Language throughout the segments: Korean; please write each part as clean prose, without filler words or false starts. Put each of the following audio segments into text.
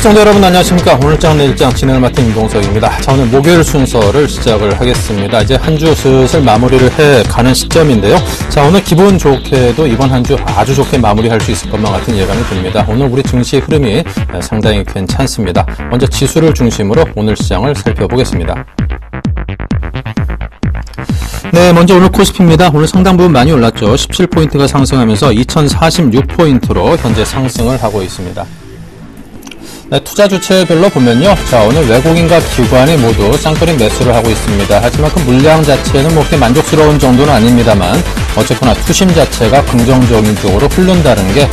시청자 여러분 안녕하십니까. 오늘장 내일장 진행을 맡은 임동석입니다. 자, 오늘 목요일 순서를 시작을 하겠습니다. 이제 한 주 슬슬 마무리를 해가는 시점인데요. 자, 오늘 기분 좋게도 이번 한 주 아주 좋게 마무리할 수 있을 것만 같은 예감이 듭니다. 오늘 우리 증시 흐름이 상당히 괜찮습니다. 먼저 지수를 중심으로 오늘 시장을 살펴보겠습니다. 네, 먼저 오늘 코스피입니다. 오늘 상당 부분 많이 올랐죠. 17포인트가 상승하면서 2046포인트로 현재 상승을 하고 있습니다. 네, 투자 주체별로 보면요. 자, 오늘 외국인과 기관이 모두 쌍끌이 매수를 하고 있습니다. 하지만 그 물량 자체는 뭐 그렇게 만족스러운 정도는 아닙니다만 어쨌거나 투심 자체가 긍정적인 쪽으로 흐른다는 게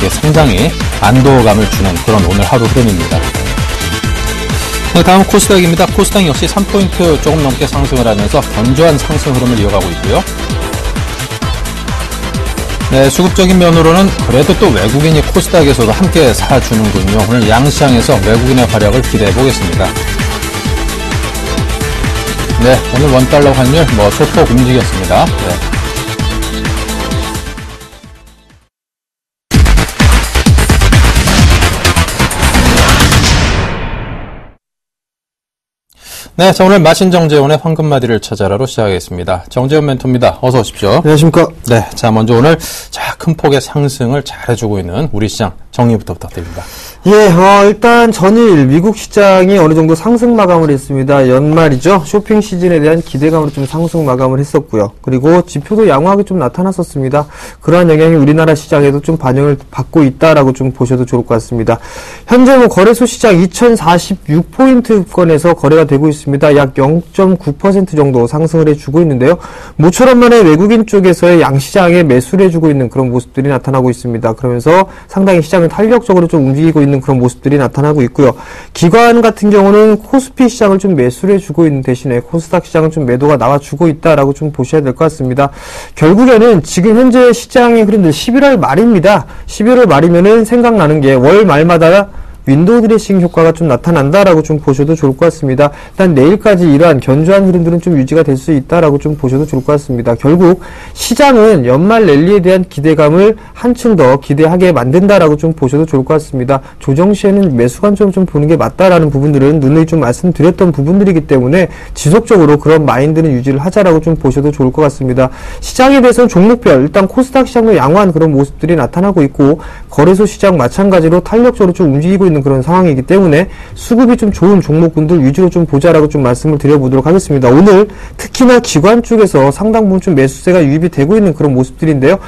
상당히 안도감을 주는 그런 오늘 하루 흐름입니다. 네, 다음 코스닥입니다. 코스닥 역시 3포인트 조금 넘게 상승을 하면서 견조한 상승 흐름을 이어가고 있고요. 네, 수급적인 면으로는 그래도 또 외국인이 코스닥에서도 함께 사주는군요. 오늘 양시장에서 외국인의 활약을 기대해 보겠습니다. 네, 오늘 원달러 환율 소폭 움직였습니다. 네. 네, 자, 오늘 마신 정재훈의 황금마디를 찾아라로 시작하겠습니다. 정재훈 멘토입니다. 어서 오십시오. 안녕하십니까. 네, 자, 먼저 오늘 큰 폭의 상승을 잘해주고 있는 우리 시장 정리부터 부탁드립니다. 예, 일단 전일 미국 시장이 어느 정도 상승 마감을 했습니다. 연말이죠. 쇼핑 시즌에 대한 기대감으로 좀 상승 마감을 했었고요. 그리고 지표도 양호하게 좀 나타났었습니다. 그러한 영향이 우리나라 시장에도 좀 반영을 받고 있다라고 좀 보셔도 좋을 것 같습니다. 현재 거래소 시장 2046포인트권에서 거래가 되고 있습니다. 약 0.9% 정도 상승을 해주고 있는데요. 모처럼 만에 외국인 쪽에서의 양시장에 매수를 해주고 있는 그런 모습들이 나타나고 있습니다. 그러면서 상당히 시장을 탄력적으로 좀 움직이고 있는 그런 모습들이 나타나고 있고요. 기관 같은 경우는 코스피 시장을 좀 매수를 해주고 있는 대신에 코스닥 시장은 좀 매도가 나와주고 있다라고 좀 보셔야 될 것 같습니다. 결국에는 지금 현재 시장의 흐름들 11월 말입니다. 11월 말이면은 생각나는 게 월 말마다 윈도우 드레싱 효과가 좀 나타난다라고 좀 보셔도 좋을 것 같습니다. 일단 내일까지 이러한 견조한 흐름들은 좀 유지가 될 수 있다라고 좀 보셔도 좋을 것 같습니다. 결국 시장은 연말 랠리에 대한 기대감을 한층 더 기대하게 만든다라고 좀 보셔도 좋을 것 같습니다. 조정 시에는 매수 관점을 좀 보는 게 맞다라는 부분들은 누누이 좀 말씀드렸던 부분들이기 때문에 지속적으로 그런 마인드는 유지를 하자라고 좀 보셔도 좋을 것 같습니다. 시장에 대해서는 종목별 일단 코스닥 시장도 양호한 그런 모습들이 나타나고 있고 거래소 시장 마찬가지로 탄력적으로 좀 움직이고 있는 그런 상황이기 때문에 수급이 좀 좋은 종목군들 위주로 좀 보자라고 좀 말씀을 드려보도록 하겠습니다. 오늘 특히나 기관 쪽에서 상당 부분 좀 매수세가 유입이 되고 있는 그런 모습들인데요.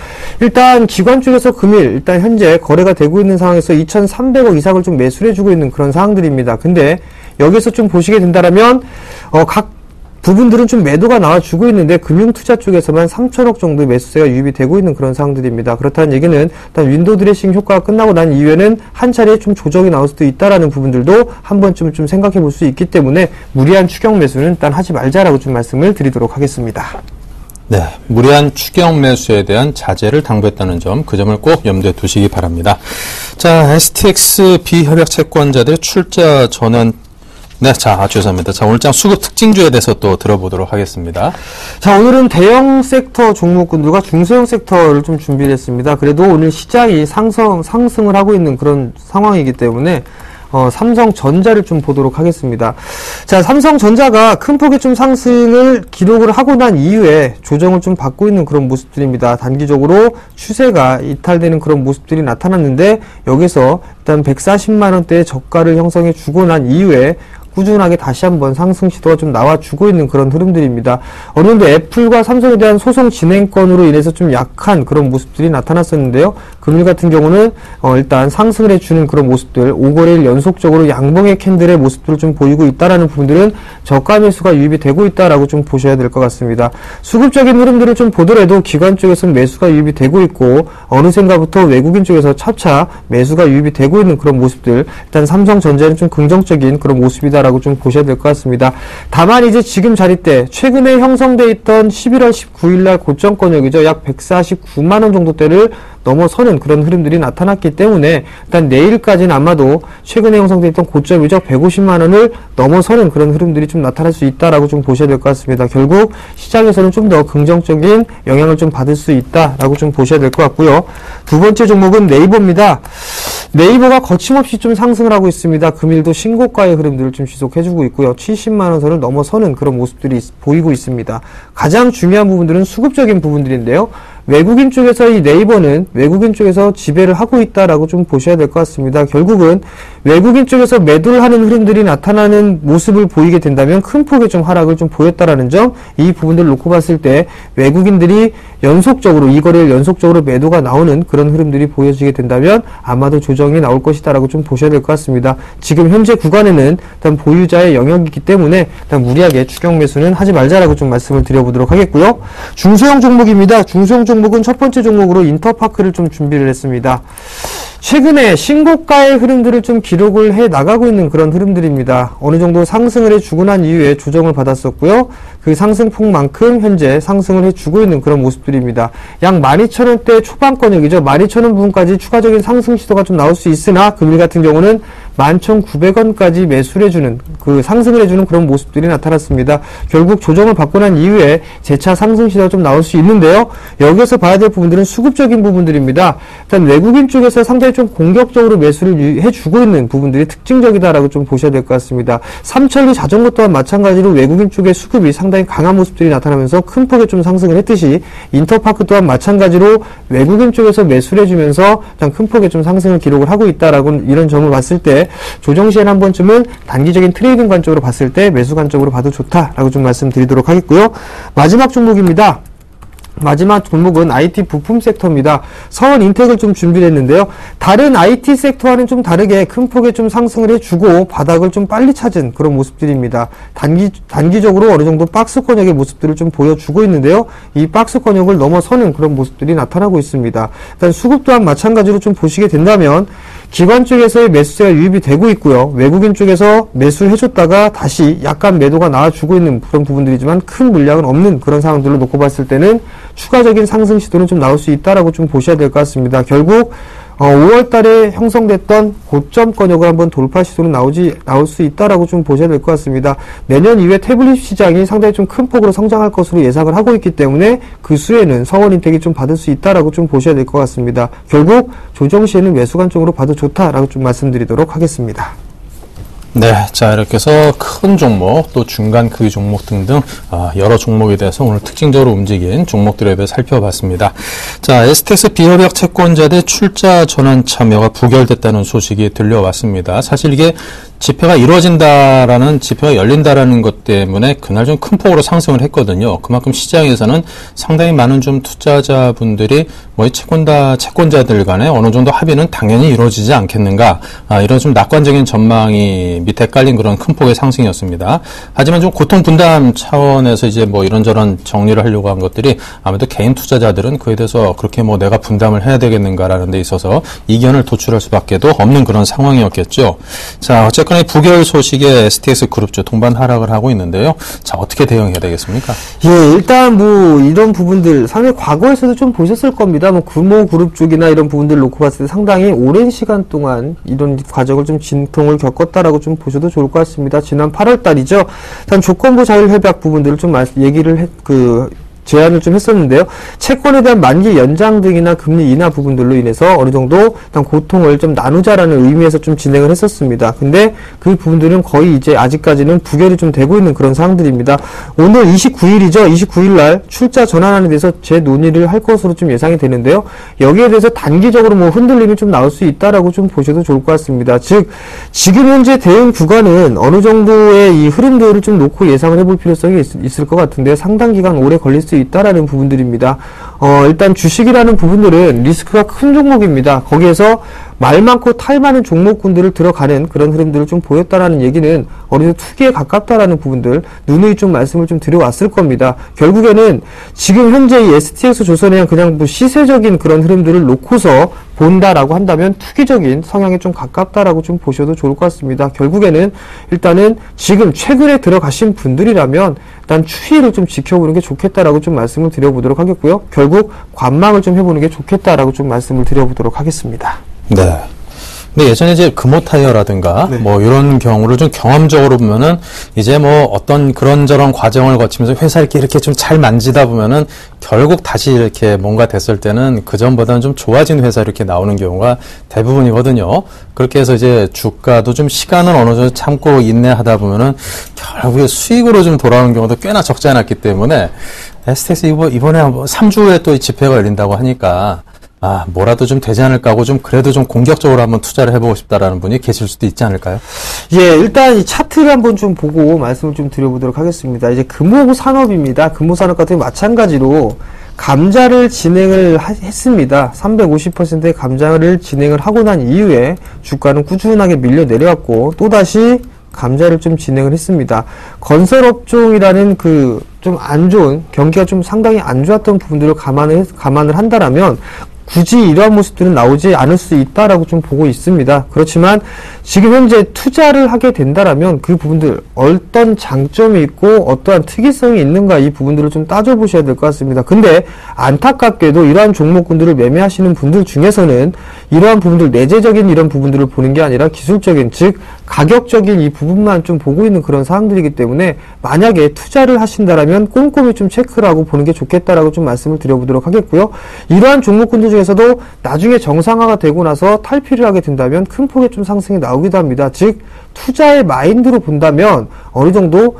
일단 기관 쪽에서 금일 일단 현재 거래가 되고 있는 상황에서 2,300억 이상을 좀 매수를 해주고 있는 그런 상황들입니다. 근데 여기서 좀 보시게 된다라면 각 부분들은 좀 매도가 나와주고 있는데 금융투자 쪽에서만 3천억 정도의 매수세가 유입이 되고 있는 그런 상황들입니다. 그렇다는 얘기는 일단 윈도우 드레싱 효과가 끝나고 난 이후에는 한 차례 좀 조정이 나올 수도 있다라는 부분들도 한 번쯤 좀 생각해 볼 수 있기 때문에 무리한 추격 매수는 일단 하지 말자라고 좀 말씀을 드리도록 하겠습니다. 네, 무리한 추격 매수에 대한 자제를 당부했다는 점, 그 점을 꼭 염두에 두시기 바랍니다. 자, STX 비협약 채권자들의 출자 전환. 네, 자, 죄송합니다. 자, 오늘장 수급 특징주에 대해서 또 들어보도록 하겠습니다. 자, 오늘은 대형 섹터 종목군들과 중소형 섹터를 좀 준비를 했습니다. 그래도 오늘 시장이 상승을 하고 있는 그런 상황이기 때문에 삼성전자를 좀 보도록 하겠습니다. 자, 삼성전자가 큰 폭의 좀 상승을 기록을 하고 난 이후에 조정을 좀 받고 있는 그런 모습들입니다. 단기적으로 추세가 이탈되는 그런 모습들이 나타났는데 여기서 일단 140만원대의 저가를 형성해 주고 난 이후에 꾸준하게 다시 한번 상승 시도가 좀 나와주고 있는 그런 흐름들입니다. 어느 정도 애플과 삼성에 대한 소송 진행권으로 인해서 좀 약한 그런 모습들이 나타났었는데요. 금일 같은 경우는 일단 상승을 해주는 그런 모습들, 5거래일 연속적으로 양봉의 캔들의 모습들을 좀 보이고 있다라는 부분들은 저가 매수가 유입이 되고 있다라고 좀 보셔야 될 것 같습니다. 수급적인 흐름들을 좀 보더라도 기관 쪽에서는 매수가 유입이 되고 있고 어느샌가부터 외국인 쪽에서 차차 매수가 유입이 되고 있는 그런 모습들, 일단 삼성전자는 좀 긍정적인 그런 모습이다 라고 좀 보셔야 될 것 같습니다. 다만 이제 지금 자리대 최근에 형성돼 있던 11월 19일날 고점권역이죠. 약 149만원 정도대를 넘어서는 그런 흐름들이 나타났기 때문에 일단 내일까지는 아마도 최근에 형성돼 있던 고점이죠. 150만원을 넘어서는 그런 흐름들이 좀 나타날 수 있다라고 좀 보셔야 될 것 같습니다. 결국 시장에서는 좀 더 긍정적인 영향을 좀 받을 수 있다라고 좀 보셔야 될 것 같고요. 두 번째 종목은 네이버입니다. 네이버가 거침없이 좀 상승을 하고 있습니다. 금일도 신고가의 흐름들을 좀 지속해주고 있고요. 70만원 선을 넘어서는 그런 모습들이 보이고 있습니다. 가장 중요한 부분들은 수급적인 부분들인데요. 외국인 쪽에서 이 네이버는 외국인 쪽에서 지배를 하고 있다라고 좀 보셔야 될 것 같습니다. 결국은 외국인 쪽에서 매도를 하는 흐름들이 나타나는 모습을 보이게 된다면 큰 폭의 좀 하락을 좀 보였다라는 점, 이 부분들을 놓고 봤을 때 외국인들이 연속적으로 이 거래일 연속적으로 매도가 나오는 그런 흐름들이 보여지게 된다면 아마도 조정이 나올 것이다라고 좀 보셔야 될 것 같습니다. 지금 현재 구간에는 일단 보유자의 영역이기 때문에 일단 무리하게 추격 매수는 하지 말자라고 좀 말씀을 드려보도록 하겠고요. 중소형 종목입니다. 중소형 종목은 첫 번째 종목으로 인터파크를 좀 준비를 했습니다. 최근에 신고가의 흐름들을 좀 기록을 해 나가고 있는 그런 흐름들입니다. 어느 정도 상승을 해주고 난 이후에 조정을 받았었고요. 그 상승폭만큼 현재 상승을 해주고 있는 그런 모습들입니다. 약 12,000원대 초반권역이죠. 12,000원 부분까지 추가적인 상승 시도가 좀 나올 수 있으나 금일 같은 경우는 11,900원까지 매수를 해주는, 그 상승을 해주는 그런 모습들이 나타났습니다. 결국 조정을 받고 난 이후에 재차 상승 시도가 좀 나올 수 있는데요. 여기서 봐야 될 부분들은 수급적인 부분들입니다. 일단 외국인 쪽에서 상당히 좀 공격적으로 매수를 해주고 있는 부분들이 특징적이다라고 좀 보셔야 될 것 같습니다. 삼천리 자전거 또한 마찬가지로 외국인 쪽의 수급이 상당히 강한 모습들이 나타나면서 큰 폭의 좀 상승을 했듯이 인터파크 또한 마찬가지로 외국인 쪽에서 매수를 해주면서 큰 폭의 좀 상승을 기록을 하고 있다라고 이런 점을 봤을 때 조정 시에는 한 번쯤은 단기적인 트레이딩 관점으로 봤을 때 매수 관점으로 봐도 좋다라고 좀 말씀드리도록 하겠고요. 마지막 종목입니다. 마지막 종목은 IT 부품 섹터입니다. 서원 인텍을 좀 준비를 했는데요. 다른 IT 섹터와는 좀 다르게 큰 폭의 좀 상승을 해주고 바닥을 좀 빨리 찾은 그런 모습들입니다. 단기적으로 어느 정도 박스권역의 모습들을 좀 보여주고 있는데요. 이 박스권역을 넘어서는 그런 모습들이 나타나고 있습니다. 일단 수급 또한 마찬가지로 좀 보시게 된다면 기관 쪽에서의 매수세가 유입이 되고 있고요. 외국인 쪽에서 매수를 해줬다가 다시 약간 매도가 나와주고 있는 그런 부분들이지만 큰 물량은 없는 그런 상황들을 놓고 봤을 때는 추가적인 상승 시도는 좀 나올 수 있다라고 좀 보셔야 될 것 같습니다. 결국 5월 달에 형성됐던 고점권역을 한번 돌파 시도는 나올 수 있다라고 좀 보셔야 될 것 같습니다. 내년 이후에 태블릿 시장이 상당히 좀 큰 폭으로 성장할 것으로 예상을 하고 있기 때문에 그 수혜는 서원인텍이 좀 받을 수 있다라고 좀 보셔야 될 것 같습니다. 결국 조정 시에는 매수 관점으로 봐도 좋다라고 좀 말씀드리도록 하겠습니다. 네, 자 이렇게 해서 큰 종목, 또 중간 크기 종목 등등 여러 종목에 대해서 오늘 특징적으로 움직인 종목들에 대해 살펴봤습니다. 자, STX 비협약 채권자들 출자 전환 참여가 부결됐다는 소식이 들려왔습니다. 사실 이게 집회가 이루어진다라는, 집회가 열린다라는 것 때문에 그날 좀 큰 폭으로 상승을 했거든요. 그만큼 시장에서는 상당히 많은 좀 투자자분들이 뭐 채권자들 간에 어느 정도 합의는 당연히 이루어지지 않겠는가, 이런 좀 낙관적인 전망이 밑에 깔린 그런 큰 폭의 상승이었습니다. 하지만 좀 고통 분담 차원에서 이제 뭐 이런저런 정리를 하려고 한 것들이 아무래도 개인 투자자들은 그에 대해서 그렇게 뭐 내가 분담을 해야 되겠는가라는 데 있어서 이견을 도출할 수밖에도 없는 그런 상황이었겠죠. 자, 어쨌거나 이 부결 소식에 STX 그룹주 동반 하락을 하고 있는데요. 자, 어떻게 대응해야 되겠습니까? 예, 일단 뭐 이런 부분들 상당히 과거에서도 좀 보셨을 겁니다. 뭐 금호 그룹 쪽이나 이런 부분들 놓고 봤을 때 상당히 오랜 시간 동안 이런 과정을 좀 진통을 겪었다라고 좀 보셔도 좋을 것 같습니다. 지난 8월 달이죠. 일단 조건부 자율 협약 부분들을 좀 얘기를 제안을 좀 했었는데요. 채권에 대한 만기 연장 등이나 금리 인하 부분들로 인해서 어느 정도 일단 고통을 좀 나누자라는 의미에서 좀 진행을 했었습니다. 근데 그 부분들은 거의 이제 아직까지는 부결이 좀 되고 있는 그런 상황들입니다. 오늘 29일이죠. 29일 날 출자 전환안에 대해서 재논의를 할 것으로 좀 예상이 되는데요. 여기에 대해서 단기적으로 뭐 흔들림이 좀 나올 수 있다라고 좀 보셔도 좋을 것 같습니다. 즉, 지금 현재 대응 구간은 어느 정도의 이 흐름들을 좀 놓고 예상을 해볼 필요성이 있을 것 같은데 상당 기간 오래 걸릴 수 있다라는 부분들입니다. 일단 주식이라는 부분들은 리스크가 큰 종목입니다. 거기에서 말 많고 탈 많은 종목군들을 들어가는 그런 흐름들을 좀 보였다라는 얘기는 어느 정도 투기에 가깝다라는 부분들 누누이 좀 말씀을 좀 드려왔을 겁니다. 결국에는 지금 현재 이 STX 조선에 그냥 뭐 시세적인 그런 흐름들을 놓고서 본다라고 한다면 투기적인 성향에 좀 가깝다라고 좀 보셔도 좋을 것 같습니다. 결국에는 일단은 지금 최근에 들어가신 분들이라면 일단 추이를 좀 지켜보는 게 좋겠다라고 좀 말씀을 드려보도록 하겠고요. 결국 관망을 좀 해보는 게 좋겠다라고 좀 말씀을 드려보도록 하겠습니다. 네. 근데 예전에 이제 금호타이어라든가 네. 뭐 이런 경우를 좀 경험적으로 보면은 이제 뭐 어떤 그런저런 과정을 거치면서 회사를 이렇게 좀 잘 만지다 보면은 결국 다시 이렇게 뭔가 됐을 때는 그전보다는 좀 좋아진 회사 이렇게 나오는 경우가 대부분이거든요. 그렇게 해서 이제 주가도 좀 시간을 어느 정도 참고 인내하다 보면은 결국에 수익으로 좀 돌아오는 경우도 꽤나 적지 않았기 때문에 STX 이번에 3주 후에 또 집회가 열린다고 하니까 뭐라도 좀 되지 않을까 하고 좀 그래도 좀 공격적으로 한번 투자를 해보고 싶다라는 분이 계실 수도 있지 않을까요? 예, 일단 이 차트를 한번 좀 보고 말씀을 좀 드려보도록 하겠습니다. 이제 금호산업입니다. 금호산업 같은 경우 마찬가지로 감자를 진행을 했습니다. 350%의 감자를 진행을 하고 난 이후에 주가는 꾸준하게 밀려 내려왔고 또다시 감자를 좀 진행을 했습니다. 건설업종이라는 좀 안 좋은, 경기가 좀 상당히 안 좋았던 부분들을 감안을 한다라면 굳이 이러한 모습들은 나오지 않을 수 있다라고 좀 보고 있습니다. 그렇지만 지금 현재 투자를 하게 된다라면 그 부분들 어떤 장점이 있고 어떠한 특이성이 있는가 이 부분들을 좀 따져보셔야 될 것 같습니다. 근데 안타깝게도 이러한 종목군들을 매매하시는 분들 중에서는 이러한 부분들 내재적인 이런 부분들을 보는 게 아니라 기술적인 즉 가격적인 이 부분만 좀 보고 있는 그런 사항들이기 때문에 만약에 투자를 하신다라면 꼼꼼히 좀 체크를 하고 보는 게 좋겠다라고 좀 말씀을 드려보도록 하겠고요. 이러한 종목군들 중에서도 나중에 정상화가 되고 나서 탈피를 하게 된다면 큰 폭의 좀 상승이 나오기도 합니다. 즉 투자의 마인드로 본다면 어느 정도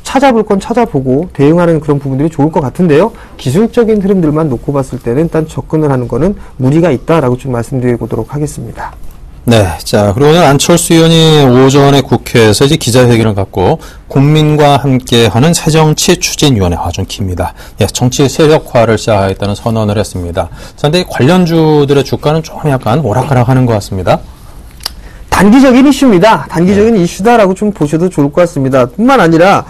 찾아볼 건 찾아보고 대응하는 그런 부분들이 좋을 것 같은데요. 기술적인 흐름들만 놓고 봤을 때는 일단 접근을 하는 거는 무리가 있다라고 좀 말씀드리도록 하겠습니다. 네. 자, 그리고 오늘 안철수 의원이 오전에 국회에서 이제 기자회견을 갖고 국민과 함께 하는 새정치추진위원회 좀 깁니다. 예, 정치 세력화를 시작하겠다는 선언을 했습니다. 그런데 관련주들의 주가는 좀 약간 오락가락 하는 것 같습니다. 단기적인 이슈입니다. 단기적인 이슈다라고 좀 보셔도 좋을 것 같습니다. 뿐만 아니라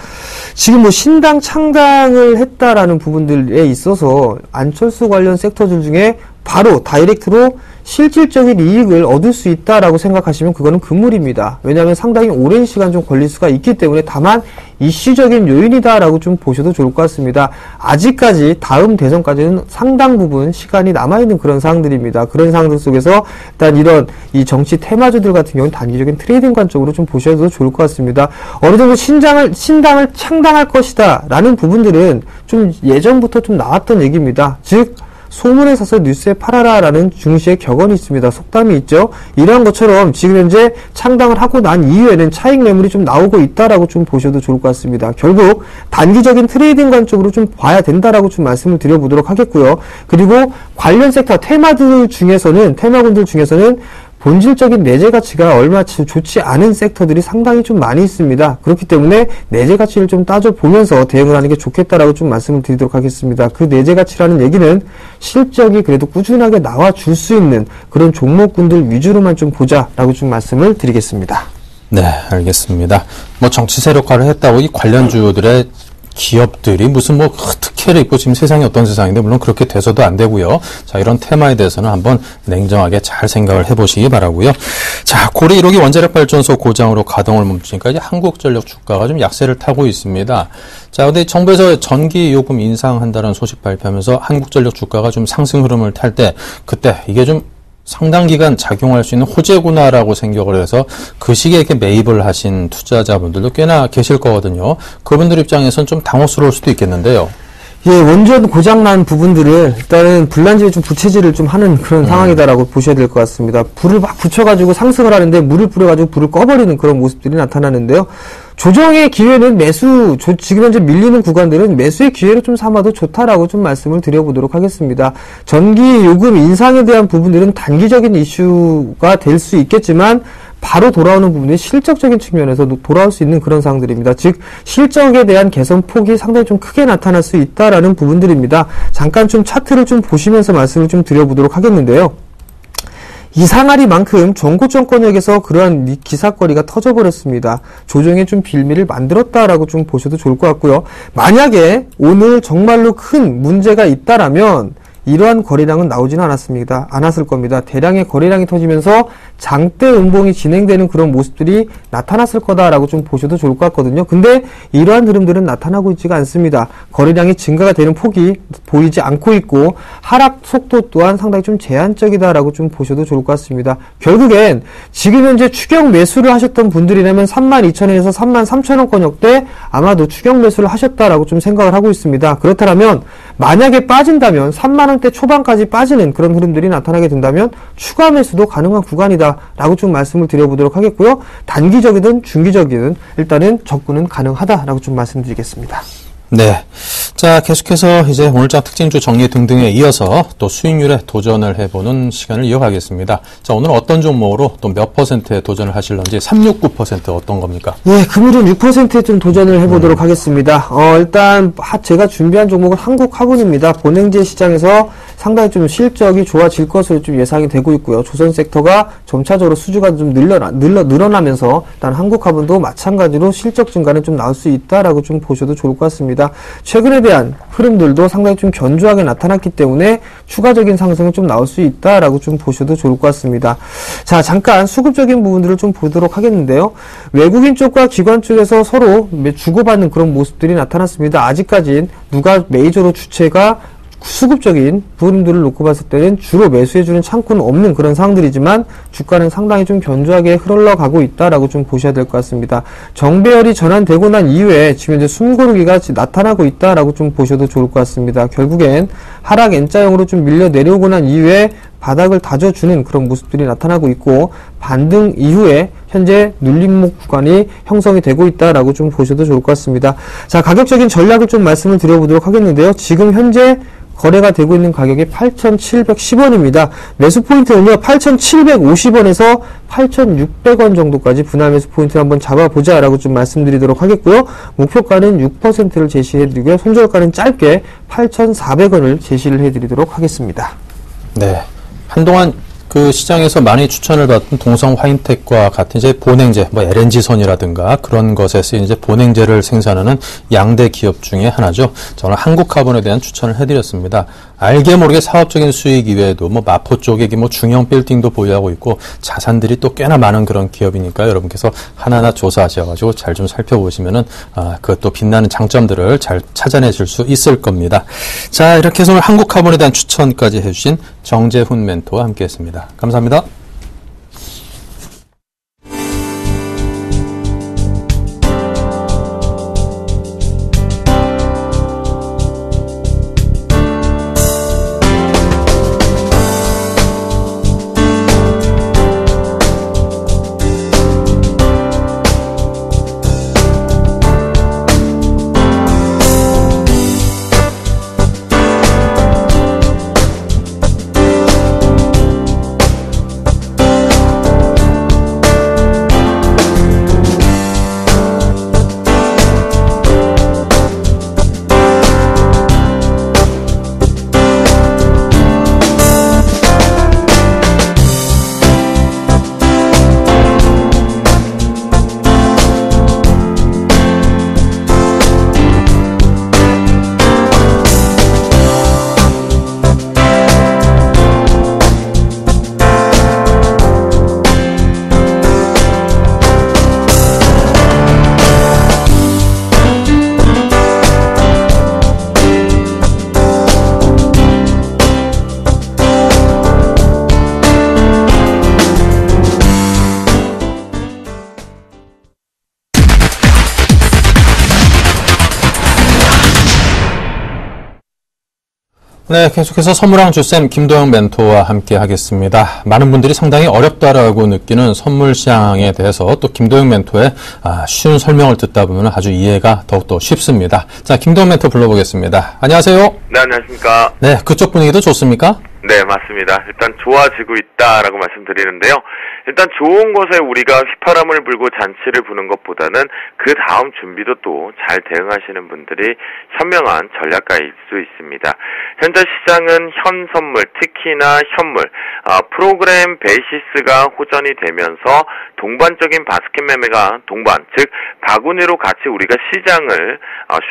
지금 신당 창당을 했다라는 부분들에 있어서 안철수 관련 섹터들 중에 바로 다이렉트로 실질적인 이익을 얻을 수 있다라고 생각하시면 그거는 금물입니다. 왜냐하면 상당히 오랜 시간 좀 걸릴 수가 있기 때문에 다만 이슈적인 요인이다라고 좀 보셔도 좋을 것 같습니다. 아직까지 다음 대선까지는 상당 부분 시간이 남아있는 그런 상황들입니다. 그런 상황들 속에서 일단 이런 이 정치 테마주들 같은 경우는 단기적인 트레이딩 관점으로 좀 보셔도 좋을 것 같습니다. 어느 정도 신당을 창당할 것이다 라는 부분들은 좀 예전부터 좀 나왔던 얘기입니다. 즉 소문에 사서 뉴스에 팔아라라는 중시의 격언이 있습니다. 속담이 있죠. 이러한 것처럼 지금 현재 창당을 하고 난 이후에는 차익 매물이 좀 나오고 있다라고 좀 보셔도 좋을 것 같습니다. 결국 단기적인 트레이딩 관점으로 좀 봐야 된다라고 좀 말씀을 드려보도록 하겠고요. 그리고 관련 섹터 테마군들 중에서는 본질적인 내재 가치가 얼마 좋지 않은 섹터들이 상당히 좀 많이 있습니다. 그렇기 때문에 내재 가치를 좀 따져보면서 대응을 하는 게 좋겠다라고 좀 말씀을 드리도록 하겠습니다. 그 내재 가치라는 얘기는 실적이 그래도 꾸준하게 나와줄 수 있는 그런 종목군들 위주로만 좀 보자라고 좀 말씀을 드리겠습니다. 네, 알겠습니다. 정치 세력화를 했다고 이 관련주들의 기업들이 무슨 특혜를 입고 지금 세상이 어떤 세상인데 물론 그렇게 돼서도 안 되고요. 자, 이런 테마에 대해서는 한번 냉정하게 잘 생각을 해보시기 바라고요. 자, 고래 1호기 원자력 발전소 고장으로 가동을 멈추니까 이제 한국전력 주가가 좀 약세를 타고 있습니다. 자, 근데 정부에서 전기 요금 인상한다는 소식 발표하면서 한국전력 주가가 좀 상승 흐름을 탈 때 그때 이게 좀 상당 기간 작용할 수 있는 호재구나라고 생각을 해서 그 시기에 이렇게 매입을 하신 투자자분들도 꽤나 계실 거거든요. 그분들 입장에서는 좀 당혹스러울 수도 있겠는데요. 예, 원전 고장난 부분들을 일단은 불난지에 좀 부채질을 좀 하는 그런 상황이다라고 보셔야 될 것 같습니다. 불을 막 붙여가지고 상승을 하는데 물을 뿌려가지고 불을 꺼버리는 그런 모습들이 나타나는데요. 조정의 기회는 지금 현재 밀리는 구간들은 매수의 기회를 좀 삼아도 좋다라고 좀 말씀을 드려보도록 하겠습니다. 전기 요금 인상에 대한 부분들은 단기적인 이슈가 될 수 있겠지만 바로 돌아오는 부분이 실적적인 측면에서 돌아올 수 있는 그런 상황들입니다. 즉 실적에 대한 개선 폭이 상당히 좀 크게 나타날 수 있다라는 부분들입니다. 잠깐 좀 차트를 좀 보시면서 말씀을 좀 드려보도록 하겠는데요. 이상하리만큼 정고정권역에서 그러한 기사거리가 터져버렸습니다. 조정에 좀 빌미를 만들었다라고 좀 보셔도 좋을 것 같고요. 만약에 오늘 정말로 큰 문제가 있다라면 이러한 거래량은 나오지는 않았을 겁니다. 대량의 거래량이 터지면서 장대 음봉이 진행되는 그런 모습들이 나타났을 거다라고 좀 보셔도 좋을 것 같거든요. 근데 이러한 흐름들은 나타나고 있지가 않습니다. 거래량이 증가가 되는 폭이 보이지 않고 있고 하락 속도 또한 상당히 좀 제한적이다라고 좀 보셔도 좋을 것 같습니다. 결국엔 지금 현재 추격 매수를 하셨던 분들이라면 32,000원에서 33,000원권역대 아마도 추격 매수를 하셨다라고 좀 생각을 하고 있습니다. 그렇다면 만약에 빠진다면 3만원대 초반까지 빠지는 그런 흐름들이 나타나게 된다면 추가 매수도 가능한 구간이다라고 좀 말씀을 드려보도록 하겠고요. 단기적이든 중기적이든 일단은 접근은 가능하다라고 좀 말씀드리겠습니다. 네. 자, 계속해서 이제 오늘장 특징주 정리 등등에 이어서 또 수익률에 도전을 해보는 시간을 이어가겠습니다. 자, 오늘 어떤 종목으로 또 몇 퍼센트에 도전을 하실런지 369% 어떤 겁니까? 예, 금일은 6%에 좀 도전을 해보도록 하겠습니다. 일단 제가 준비한 종목은 한국화분입니다. 본행제 시장에서 상당히 좀 실적이 좋아질 것으로 좀 예상이 되고 있고요. 조선 섹터가 점차적으로 수주가 좀 늘어나면서 일단 한국화분도 마찬가지로 실적 증가는 좀 나올 수 있다라고 좀 보셔도 좋을 것 같습니다. 최근에 대한 흐름들도 상당히 좀 견조하게 나타났기 때문에 추가적인 상승은 좀 나올 수 있다라고 좀 보셔도 좋을 것 같습니다. 자, 잠깐 수급적인 부분들을 좀 보도록 하겠는데요. 외국인 쪽과 기관 쪽에서 서로 주고받는 그런 모습들이 나타났습니다. 아직까진 누가 메이저로 주체가 수급적인 부분들을 놓고 봤을 때는 주로 매수해주는 창구는 없는 그런 상황들이지만 주가는 상당히 좀 견조하게 흘러가고 있다라고 좀 보셔야 될 것 같습니다. 정배열이 전환되고 난 이후에 지금 현재 숨고르기가 나타나고 있다라고 좀 보셔도 좋을 것 같습니다. 결국엔 하락 N자형으로 좀 밀려 내려오고 난 이후에 바닥을 다져주는 그런 모습들이 나타나고 있고 반등 이후에 현재 눌림목 구간이 형성이 되고 있다라고 좀 보셔도 좋을 것 같습니다. 자, 가격적인 전략을 좀 말씀을 드려보도록 하겠는데요. 지금 현재 거래가 되고 있는 가격이 8,710원입니다. 매수 포인트는요, 8,750원에서 8,600원 정도까지 분할 매수 포인트를 한번 잡아보자라고 좀 말씀드리도록 하겠고요. 목표가는 6%를 제시해드리고요. 손절가는 짧게 8,400원을 제시를 해드리도록 하겠습니다. 네. 한동안 그 시장에서 많이 추천을 받은 동성 화인텍과 같은 이제 본행제, LNG선이라든가 그런 것에 쓰인 이제 본행제를 생산하는 양대 기업 중에 하나죠. 저는 한국화분에 대한 추천을 해드렸습니다. 알게 모르게 사업적인 수익 이외에도 마포 쪽에 중형 빌딩도 보유하고 있고 자산들이 또 꽤나 많은 그런 기업이니까 여러분께서 하나하나 조사하셔가지고 잘 좀 살펴보시면은 그것도 빛나는 장점들을 잘 찾아내실 수 있을 겁니다. 자, 이렇게 해서 오늘 한국화분에 대한 추천까지 해주신 정재훈 멘토와 함께했습니다. 감사합니다. 네, 계속해서 선물왕 주쌤 김도영 멘토와 함께 하겠습니다. 많은 분들이 상당히 어렵다라고 느끼는 선물 시장에 대해서 또 김도영 멘토의 쉬운 설명을 듣다 보면 아주 이해가 더욱더 쉽습니다. 자, 김도영 멘토 불러보겠습니다. 안녕하세요. 네, 안녕하십니까. 네, 그쪽 분위기도 좋습니까? 네, 맞습니다. 일단 좋아지고 있다라고 말씀드리는데요. 일단 좋은 것에 우리가 휘파람을 불고 잔치를 부는 것보다는 그 다음 준비도 또 잘 대응하시는 분들이 현명한 전략가일 수 있습니다. 현재 시장은 현 선물, 특히나 현물, 프로그램 베이시스가 호전이 되면서 동반적인 바스켓 매매가 즉 바구니로 같이 우리가 시장을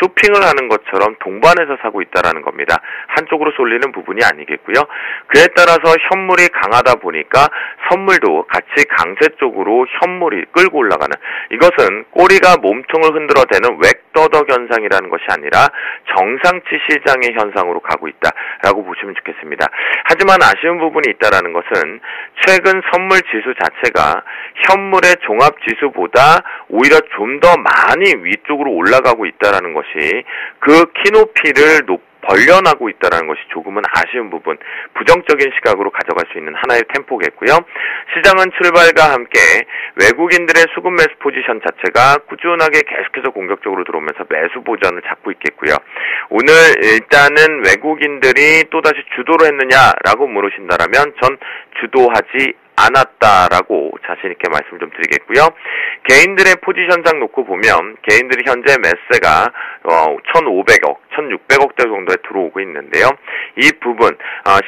쇼핑을 하는 것처럼 동반해서 사고 있다라는 겁니다. 한쪽으로 쏠리는 부분이 아니겠고요. 그에 따라서 현물이 강하다 보니까 선물도 같이 강세 쪽으로 현물이 끌고 올라가는, 이것은 꼬리가 몸통을 흔들어대는 웩더덕 현상이라는 것이 아니라 정상치 시장의 현상으로 가고 있다라고 보시면 좋겠습니다. 하지만 아쉬운 부분이 있다라는 것은 최근 선물 지수 자체가 현물의 종합 지수보다 오히려 좀 더 많이 위쪽으로 올라가고 있다라는 것이 그 키높이를 벌려나고 있다는 것이 조금은 아쉬운 부분, 부정적인 시각으로 가져갈 수 있는 하나의 템포겠고요. 시장은 출발과 함께 외국인들의 수급 매수 포지션 자체가 꾸준하게 계속해서 공격적으로 들어오면서 매수 보전을 잡고 있겠고요. 오늘 일단은 외국인들이 또다시 주도를 했느냐라고 물으신다라면 전 주도하지 않았다라고 자신있게 말씀 좀 드리겠고요. 개인들의 포지션상 놓고 보면 개인들이 현재 매수세가 1,500억, 1,600억대 정도에 들어오고 있는데요. 이 부분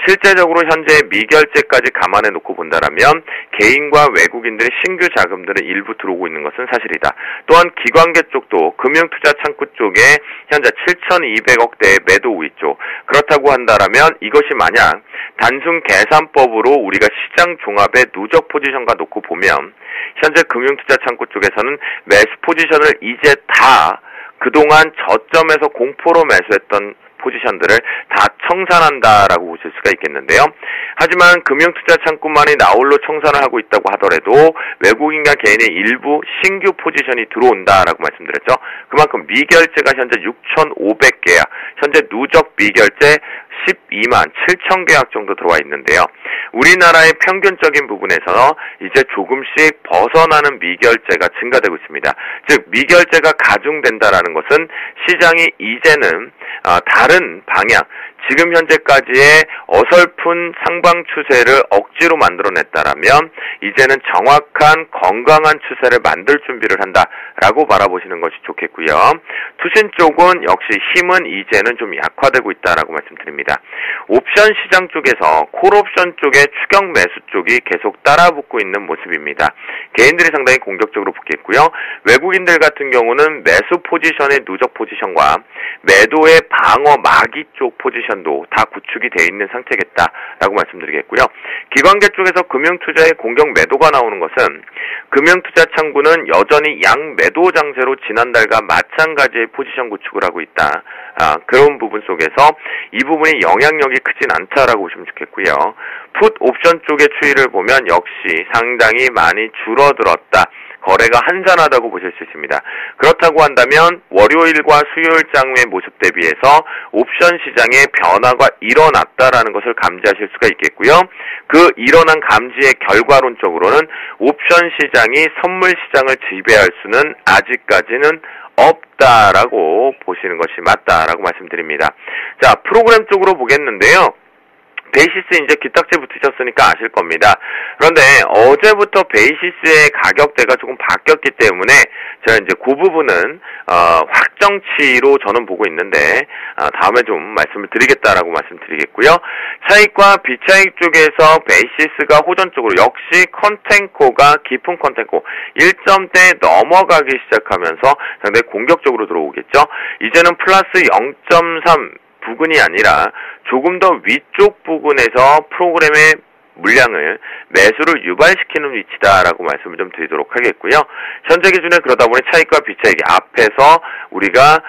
실제적으로 현재 미결제까지 감안해 놓고 본다라면 개인과 외국인들의 신규 자금들은 일부 들어오고 있는 것은 사실이다. 또한 기관계 쪽도 금융투자창구 쪽에 현재 7,200억대의 매도 우위 쪽, 그렇다고 한다라면 이것이 만약 단순 계산법으로 우리가 시장 종합의 누적 포지션과 놓고 보면 현재 금융투자창구 쪽에서는 매수 포지션을 이제 다 그동안 저점에서 공포로 매수했던 포지션들을 다 청산한다라고 보실 수가 있겠는데요. 하지만 금융투자창구만이 나홀로 청산을 하고 있다고 하더라도 외국인과 개인의 일부 신규 포지션이 들어온다라고 말씀드렸죠. 그만큼 미결제가 현재 6,500개야. 현재 누적 미결제 12만 7천 계약 정도 들어와 있는데요. 우리나라의 평균적인 부분에서 이제 조금씩 벗어나는 미결제가 증가되고 있습니다. 즉 미결제가 가중된다라는 것은 시장이 이제는 다른 방향, 지금 현재까지의 어설픈 상방 추세를 억지로 만들어냈다라면 이제는 정확한 건강한 추세를 만들 준비를 한다라고 바라보시는 것이 좋겠고요. 투신 쪽은 역시 힘은 이제는 좀 약화되고 있다라고 말씀드립니다. 옵션 시장 쪽에서 콜옵션 쪽의 추격 매수 쪽이 계속 따라붙고 있는 모습입니다. 개인들이 상당히 공격적으로 붙겠고요. 외국인들 같은 경우는 매수 포지션의 누적 포지션과 매도의 방어 마기 쪽 포지션도 다 구축이 되어 있는 상태겠다라고 말씀드리겠고요. 기관계 쪽에서 금융투자의 공격 매도가 나오는 것은 금융투자 창구는 여전히 양매도 장세로 지난달과 마찬가지의 포지션 구축을 하고 있다. 그런 부분 속에서 이 부분이 영향력이 크진 않다라고 보시면 좋겠고요. 풋 옵션 쪽의 추이를 보면 역시 상당히 많이 줄어들었다. 거래가 한산하다고 보실 수 있습니다. 그렇다고 한다면 월요일과 수요일 장의 모습 대비해서 옵션 시장에 변화가 일어났다라는 것을 감지하실 수가 있겠고요. 그 일어난 감지의 결과론적으로는 옵션 시장이 선물 시장을 지배할 수는 아직까지는 없다라고 보시는 것이 맞다라고 말씀드립니다. 자, 프로그램 쪽으로 보겠는데요. 베이시스 이제 기딱지 붙으셨으니까 아실 겁니다. 그런데 어제부터 베이시스의 가격대가 조금 바뀌었기 때문에 제가 이제 그 부분은 확정치로 저는 보고 있는데 다음에 좀 말씀을 드리겠다라고 말씀드리겠고요. 차익과 비차익 쪽에서 베이시스가 호전적으로 역시 컨텐코가 깊은 컨텐코 1점대 넘어가기 시작하면서 상당히 공격적으로 들어오겠죠. 이제는 플러스 0.3 부근이 아니라 조금 더 위쪽 부근에서 프로그램의 물량을 매수를 유발시키는 위치다라고 말씀을 좀 드리도록 하겠고요. 현재 기준에 그러다 보니 차익과 비차익이 앞에서 우리가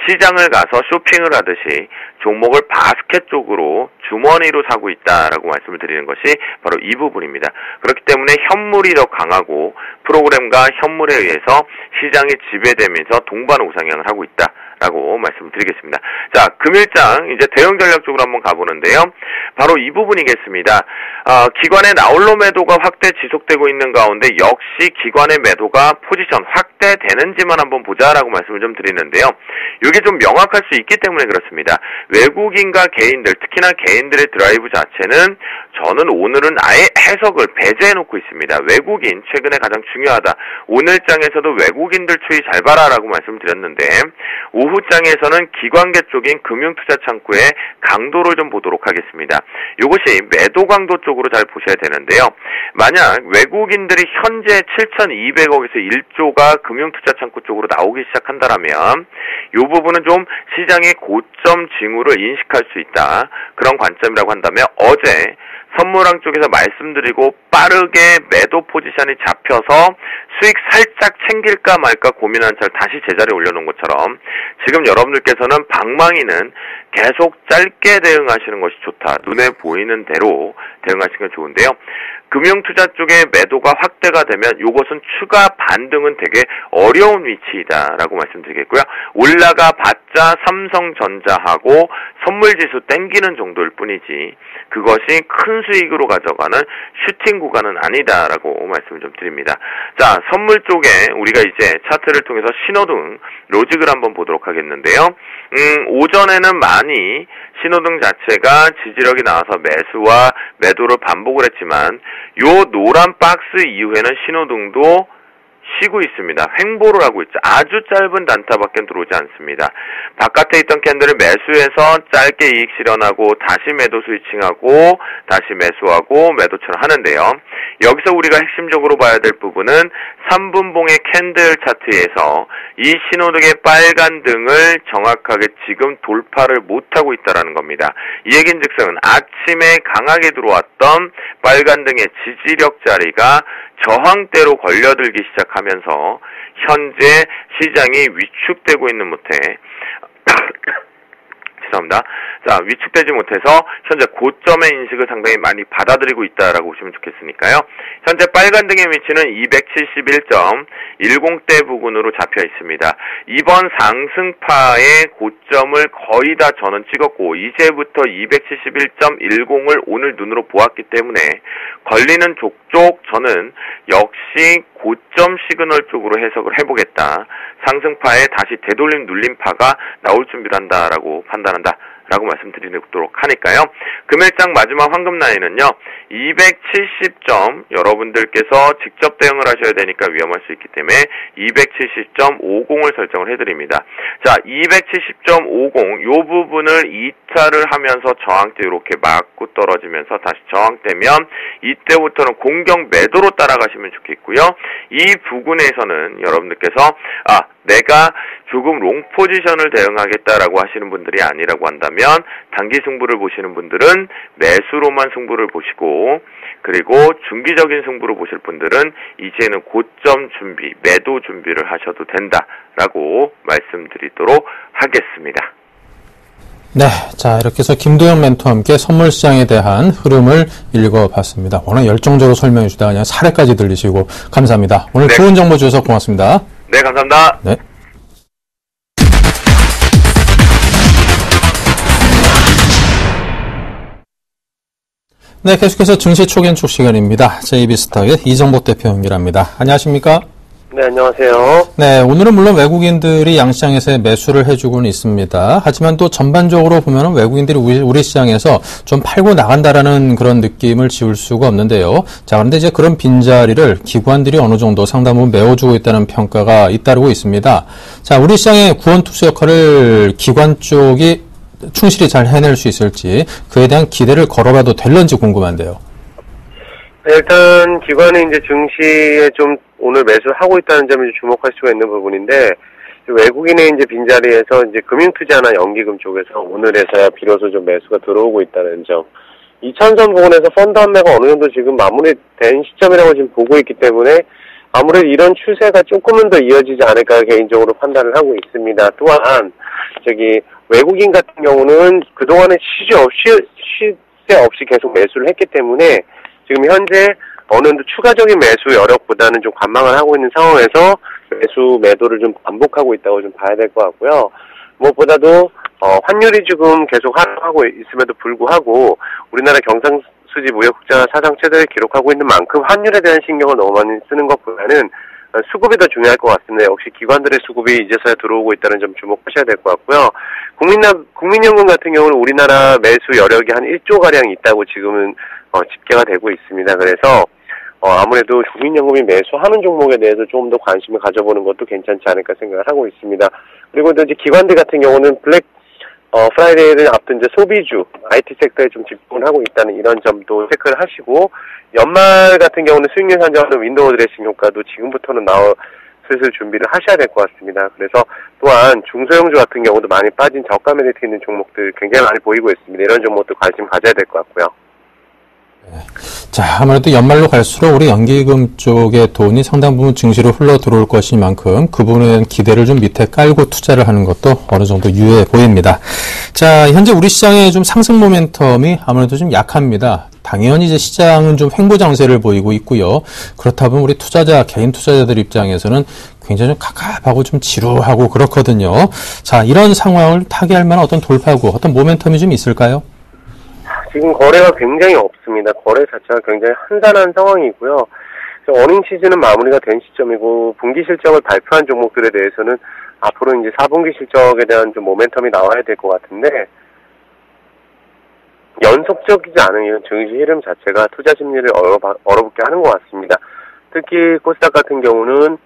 시장을 가서 쇼핑을 하듯이 종목을 바스켓 쪽으로 주머니로 사고 있다라고 말씀을 드리는 것이 바로 이 부분입니다. 그렇기 때문에 현물이 더 강하고 프로그램과 현물에 의해서 시장이 지배되면서 동반 우상향을 하고 있다라고 말씀을 드리겠습니다. 자, 금일장 이제 대형 전략 쪽으로 한번 가보는데요. 바로 이 부분이겠습니다. 기관의 나홀로 매도가 확대 지속되고 있는 가운데 역시 기관의 매도가 포지션 확대되는지만 한번 보자라고 말씀을 좀 드리는데요. 이게 좀 명확할 수 있기 때문에 그렇습니다. 외국인과 개인들, 특히나 개인들의 드라이브 자체는 저는 오늘은 아예 해석을 배제해놓고 있습니다. 외국인 최근에 가장 중요하다. 오늘장에서도 외국인들 추이 잘 봐라라고 말씀드렸는데 오후장에서는 기관계 쪽인 금융투자창구의 강도를 좀 보도록 하겠습니다. 이것이 매도 강도 쪽으로 잘 보셔야 되는데요. 만약 외국인들이 현재 7,200억에서 1조가 금융투자창구 쪽으로 나오기 시작한다라면 이 부분은 좀 시장의 고점 징후를 인식할 수 있다. 그런 관점이라고 한다면 어제 선물왕 쪽에서 말씀드리고 빠르게 매도 포지션이 잡혀서 수익 살짝 챙길까 말까 고민한 채 다시 제자리에 올려놓은 것처럼 지금 여러분들께서는 방망이는 계속 짧게 대응하시는 것이 좋다. 눈에 보이는 대로 대응하시는 게 좋은데요. 금융투자 쪽의 매도가 확대가 되면 이것은 추가 반등은 되게 어려운 위치이다라고 말씀드리겠고요. 올라가 봤자 삼성전자하고 선물지수 땡기는 정도일 뿐이지 그것이 큰 수익으로 가져가는 슈팅 구간은 아니다라고 말씀을 좀 드립니다. 자, 선물 쪽에 우리가 이제 차트를 통해서 신호등 로직을 한번 보도록 하겠는데요. 오전에는 많이 신호등 자체가 지지력이 나와서 매수와 매도를 반복을 했지만 요 노란 박스 이후에는 신호등도 쉬고 있습니다. 횡보를 하고 있죠. 아주 짧은 단타밖에 들어오지 않습니다. 바깥에 있던 캔들을 매수해서 짧게 이익 실현하고 다시 매도 스위칭하고 다시 매수하고 매도처럼 하는데요. 여기서 우리가 핵심적으로 봐야 될 부분은 3분봉의 캔들 차트에서 이 신호등의 빨간 등을 정확하게 지금 돌파를 못하고 있다는 겁니다. 이 얘긴즉슨 아침에 강하게 들어왔던 빨간 등의 지지력 자리가 저항대로 걸려들기 시작하면서 현재 시장이 위축되고 있는 못해 죄송합니다. 자, 위축되지 못해서 현재 고점의 인식을 상당히 많이 받아들이고 있다라고 보시면 좋겠으니까요. 현재 빨간 등의 위치는 271.10대 부근으로 잡혀 있습니다. 이번 상승파의 고점을 거의 다 저는 찍었고 이제부터 271.10을 오늘 눈으로 보았기 때문에 걸리는 족족 저는 역시 고점 시그널 쪽으로 해석을 해보겠다. 상승파에 다시 되돌림 눌림파가 나올 준비를 한다라고 판단한다. 라고 말씀드리도록 하니까요. 금일장 마지막 황금 라인은요. 270점 여러분들께서 직접 대응을 하셔야 되니까 위험할 수 있기 때문에 270.50을 설정을 해드립니다. 자, 270.50 요 부분을 이탈을 하면서 저항대 이렇게 맞고 떨어지면서 다시 저항되면 이때부터는 공격 매도로 따라가시면 좋겠고요. 이 부분에서는 여러분들께서 내가 조금 롱 포지션을 대응하겠다라고 하시는 분들이 아니라고 한다면 단기 승부를 보시는 분들은 매수로만 승부를 보시고 그리고 중기적인 승부를 보실 분들은 이제는 고점 준비, 매도 준비를 하셔도 된다라고 말씀드리도록 하겠습니다. 네, 자 이렇게 해서 김도영 멘토와 함께 선물시장에 대한 흐름을 읽어봤습니다. 워낙 열정적으로 설명해 주다가 그냥 사례까지 들리시고 감사합니다. 오늘 네. 좋은 정보 주셔서 고맙습니다. 네, 감사합니다. 네. 네, 계속해서 증시 초견축 시간입니다. JB스탁의 이정복 대표 연결합니다. 안녕하십니까? 네, 안녕하세요. 네, 오늘은 물론 외국인들이 양시장에서 매수를 해주고는 있습니다. 하지만 또 전반적으로 보면 외국인들이 우리 시장에서 좀 팔고 나간다라는 그런 느낌을 지울 수가 없는데요. 자, 그런데 이제 그런 빈자리를 기관들이 어느 정도 상당 부분 메워주고 있다는 평가가 잇따르고 있습니다. 자, 우리 시장의 구원투수 역할을 기관 쪽이 충실히 잘 해낼 수 있을지 그에 대한 기대를 걸어봐도 될런지 궁금한데요. 네, 일단 기관이 이제 증시에 좀 오늘 매수하고 있다는 점에 주목할 수가 있는 부분인데 외국인의 이제 빈자리에서 이제 금융투자나 연기금 쪽에서 오늘에서야 비로소 좀 매수가 들어오고 있다는 점. 2000선 부분에서 펀드 환매가 어느 정도 지금 마무리된 시점이라고 지금 보고 있기 때문에 아무래도 이런 추세가 조금은 더 이어지지 않을까 개인적으로 판단을 하고 있습니다. 또한 외국인 같은 경우는 그동안에 쉬세 없이 계속 매수를 했기 때문에 지금 현재 어느 정도 추가적인 매수 여력보다는 좀 관망을 하고 있는 상황에서 매도를 좀 반복하고 있다고 좀 봐야 될 것 같고요. 무엇보다도 환율이 지금 계속 하락하고 있음에도 불구하고 우리나라 경상수지 무역흑자 사상 최대를 기록하고 있는 만큼 환율에 대한 신경을 너무 많이 쓰는 것보다는 수급이 더 중요할 것 같습니다. 역시 기관들의 수급이 이제서야 들어오고 있다는 점 주목하셔야 될 것 같고요. 국민연금 같은 경우는 우리나라 매수 여력이 한 1조가량 있다고 지금은 집계가 되고 있습니다. 그래서 아무래도 국민연금이 매수하는 종목에 대해서 좀 더 관심을 가져보는 것도 괜찮지 않을까 생각을 하고 있습니다. 그리고 또 이제 기관들 같은 경우는 프라이데이를 앞둔 이제 소비주, IT 섹터에 좀 집중을 하고 있다는 이런 점도 체크를 하시고, 연말 같은 경우는 수익률 산정하는 윈도우 드레싱 효과도 지금부터는 슬슬 준비를 하셔야 될 것 같습니다. 그래서 또한 중소형주 같은 경우도 많이 빠진 저가 메리트 있는 종목들 굉장히 많이 보이고 있습니다. 이런 종목도 관심 가져야 될 것 같고요. 자, 아무래도 연말로 갈수록 우리 연기금 쪽의 돈이 상당 부분 증시로 흘러 들어올 것인 만큼 그 부분에 대한 기대를 좀 밑에 깔고 투자를 하는 것도 어느 정도 유효해 보입니다. 자, 현재 우리 시장의 좀 상승 모멘텀이 아무래도 좀 약합니다. 당연히 이제 시장은 좀 횡보 장세를 보이고 있고요. 그렇다 보면 우리 투자자, 개인 투자자들 입장에서는 굉장히 좀 갑갑하고 좀 지루하고 그렇거든요. 자, 이런 상황을 타개할 만한 어떤 돌파구, 어떤 모멘텀이 좀 있을까요? 지금 거래가 굉장히 없습니다. 거래 자체가 굉장히 한산한 상황이고요. 어닝 시즌은 마무리가 된 시점이고, 분기 실적을 발표한 종목들에 대해서는 앞으로 이제 4분기 실적에 대한 좀 모멘텀이 나와야 될 것 같은데, 연속적이지 않은 이런 증시 흐름 자체가 투자 심리를 얼어붙게 하는 것 같습니다. 특히 코스닥 같은 경우는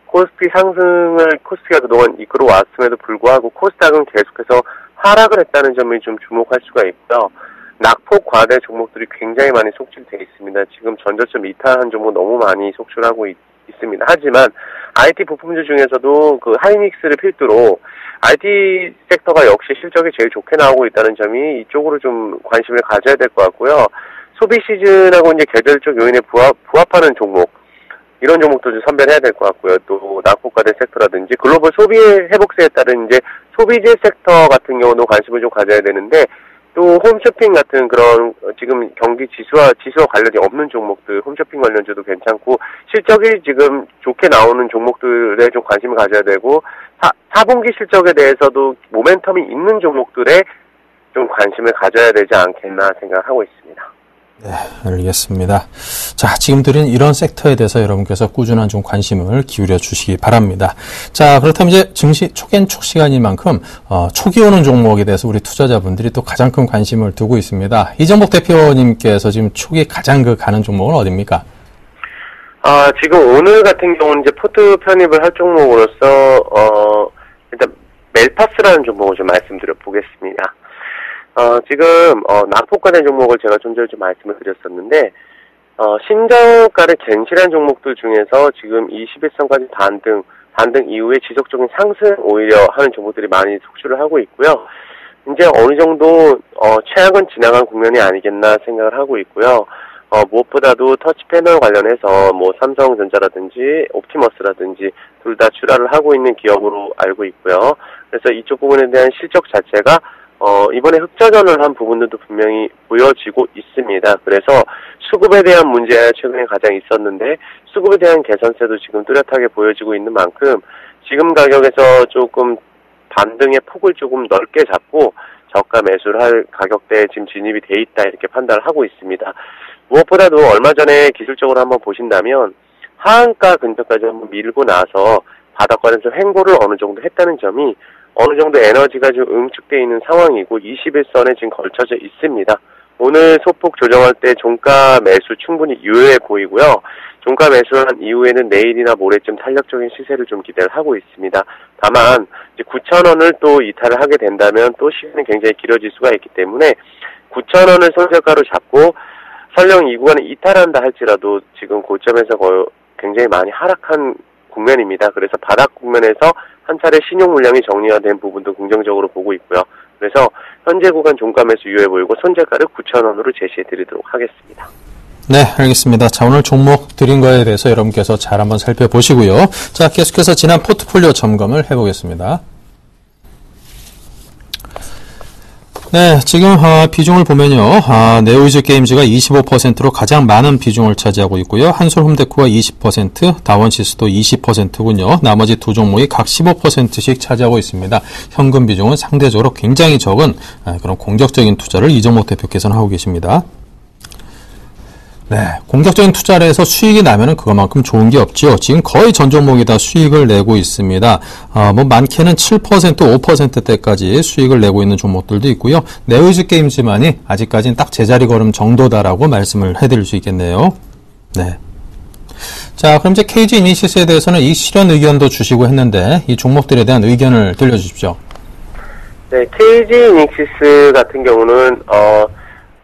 코스피 상승을 코스피가 그동안 이끌어 왔음에도 불구하고 코스닥은 계속해서 하락을 했다는 점이 좀 주목할 수가 있고요. 낙폭 과대 종목들이 굉장히 많이 속출되어 있습니다. 지금 전저점 이탈한 종목 너무 많이 속출하고 있습니다. 하지만 IT 부품주 중에서도 그 하이닉스를 필두로 IT 섹터가 역시 실적이 제일 좋게 나오고 있다는 점이 이쪽으로 좀 관심을 가져야 될 것 같고요. 소비 시즌하고 이제 계절적 요인에 부합하는 종목, 이런 종목도 좀 선별해야 될 것 같고요. 또 낙폭과대 섹터라든지 글로벌 소비 회복세에 따른 이제 소비재 섹터 같은 경우도 관심을 좀 가져야 되는데, 또 홈쇼핑 같은 그런 지금 경기 지수와 관련이 없는 종목들, 홈쇼핑 관련주도 괜찮고, 실적이 지금 좋게 나오는 종목들에 좀 관심을 가져야 되고, 4분기 실적에 대해서도 모멘텀이 있는 종목들에 좀 관심을 가져야 되지 않겠나 생각하고 있습니다. 네, 알겠습니다. 자, 지금 드린 이런 섹터에 대해서 여러분께서 꾸준한 좀 관심을 기울여 주시기 바랍니다. 자, 그렇다면 이제 증시 촉앤촉 시간인 만큼 촉이 오는 종목에 대해서 우리 투자자분들이 또 가장 큰 관심을 두고 있습니다. 이정복 대표님께서 지금 촉이 가장 가는 종목은 어디입니까? 지금 오늘 같은 경우는 이제 포트 편입을 할 종목으로서 일단 멜파스라는 종목을 좀 말씀드려 보겠습니다. 지금 낙폭과대 종목을 제가 좀 전에 좀 말씀을 드렸었는데, 신저가를 갱신한 종목들 중에서 지금 21선까지 반등 이후에 지속적인 상승 오히려 하는 종목들이 많이 속출을 하고 있고요. 이제 어느 정도 최악은 지나간 국면이 아니겠나 생각을 하고 있고요. 무엇보다도 터치 패널 관련해서 뭐 삼성전자라든지 옵티머스라든지 둘 다 출하를 하고 있는 기업으로 알고 있고요. 그래서 이쪽 부분에 대한 실적 자체가 이번에 흑자전을 한 부분들도 분명히 보여지고 있습니다. 그래서 수급에 대한 문제가 최근에 가장 있었는데, 수급에 대한 개선세도 지금 뚜렷하게 보여지고 있는 만큼 지금 가격에서 조금 반등의 폭을 조금 넓게 잡고 저가 매수를 할 가격대에 지금 진입이 돼 있다, 이렇게 판단을 하고 있습니다. 무엇보다도 얼마 전에 기술적으로 한번 보신다면 하한가 근처까지 한번 밀고 나서 바닥권에서 횡보를 어느 정도 했다는 점이 어느 정도 에너지가 좀 응축되어 있는 상황이고 21선에 지금 걸쳐져 있습니다. 오늘 소폭 조정할 때 종가 매수 충분히 유효해 보이고요. 종가 매수한 이후에는 내일이나 모레쯤 탄력적인 시세를 좀 기대를 하고 있습니다. 다만 이제 9,000원을 또 이탈을 하게 된다면 또 시간이 굉장히 길어질 수가 있기 때문에 9,000원을 손절가로 잡고 설령 이 구간에 이탈한다 할지라도 지금 고점에서 거의 굉장히 많이 하락한 국면입니다. 그래서 바닥 국면에서 한 차례 신용 물량이 정리가 된 부분도 긍정적으로 보고 있고요. 그래서 현재 구간 종가 매수 유효해 보이고 손절가를 9,000원으로 제시해 드리도록 하겠습니다. 네, 알겠습니다. 자, 오늘 종목 드린 거에 대해서 여러분께서 잘 한번 살펴보시고요. 자, 계속해서 지난 포트폴리오 점검을 해보겠습니다. 네, 지금 비중을 보면요. 네오이즈 게임즈가 25%로 가장 많은 비중을 차지하고 있고요. 한솔홈데코가 20%, 다원시스도 20%군요. 나머지 두 종목이 각 15%씩 차지하고 있습니다. 현금 비중은 상대적으로 굉장히 적은 그런 공격적인 투자를 이정목 대표께서는 하고 계십니다. 네, 공격적인 투자를 해서 수익이 나면은 그것만큼 좋은 게 없죠. 지금 거의 전 종목이 다 수익을 내고 있습니다. 뭐 많게는 7%, 5%대까지 수익을 내고 있는 종목들도 있고요. 네오이즈 게임즈만이 아직까지는 딱 제자리 걸음 정도다라고 말씀을 해드릴 수 있겠네요. 네. 자, 그럼 이제 KG 이니시스에 대해서는 이 실현 의견도 주시고 했는데 이 종목들에 대한 의견을 들려주십시오. 네, KG 이닉시스 같은 경우는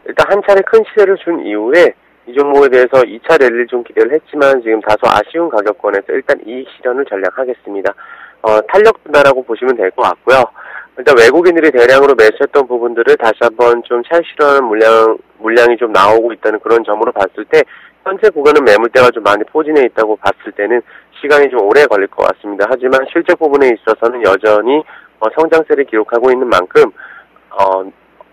일단 한 차례 큰 시세를 준 이후에 이 종목에 대해서 2차 랠리를 좀 기대를 했지만 지금 다소 아쉬운 가격권에서 일단 이익 실현을 전략하겠습니다. 탄력분다라고 보시면 될 것 같고요. 일단 외국인들이 대량으로 매수했던 부분들을 다시 한번 좀 찰실현한 물량이 좀 나오고 있다는 그런 점으로 봤을 때 현재 구간은 매물대가 좀 많이 포진해 있다고 봤을 때는 시간이 좀 오래 걸릴 것 같습니다. 하지만 실적 부분에 있어서는 여전히 성장세를 기록하고 있는 만큼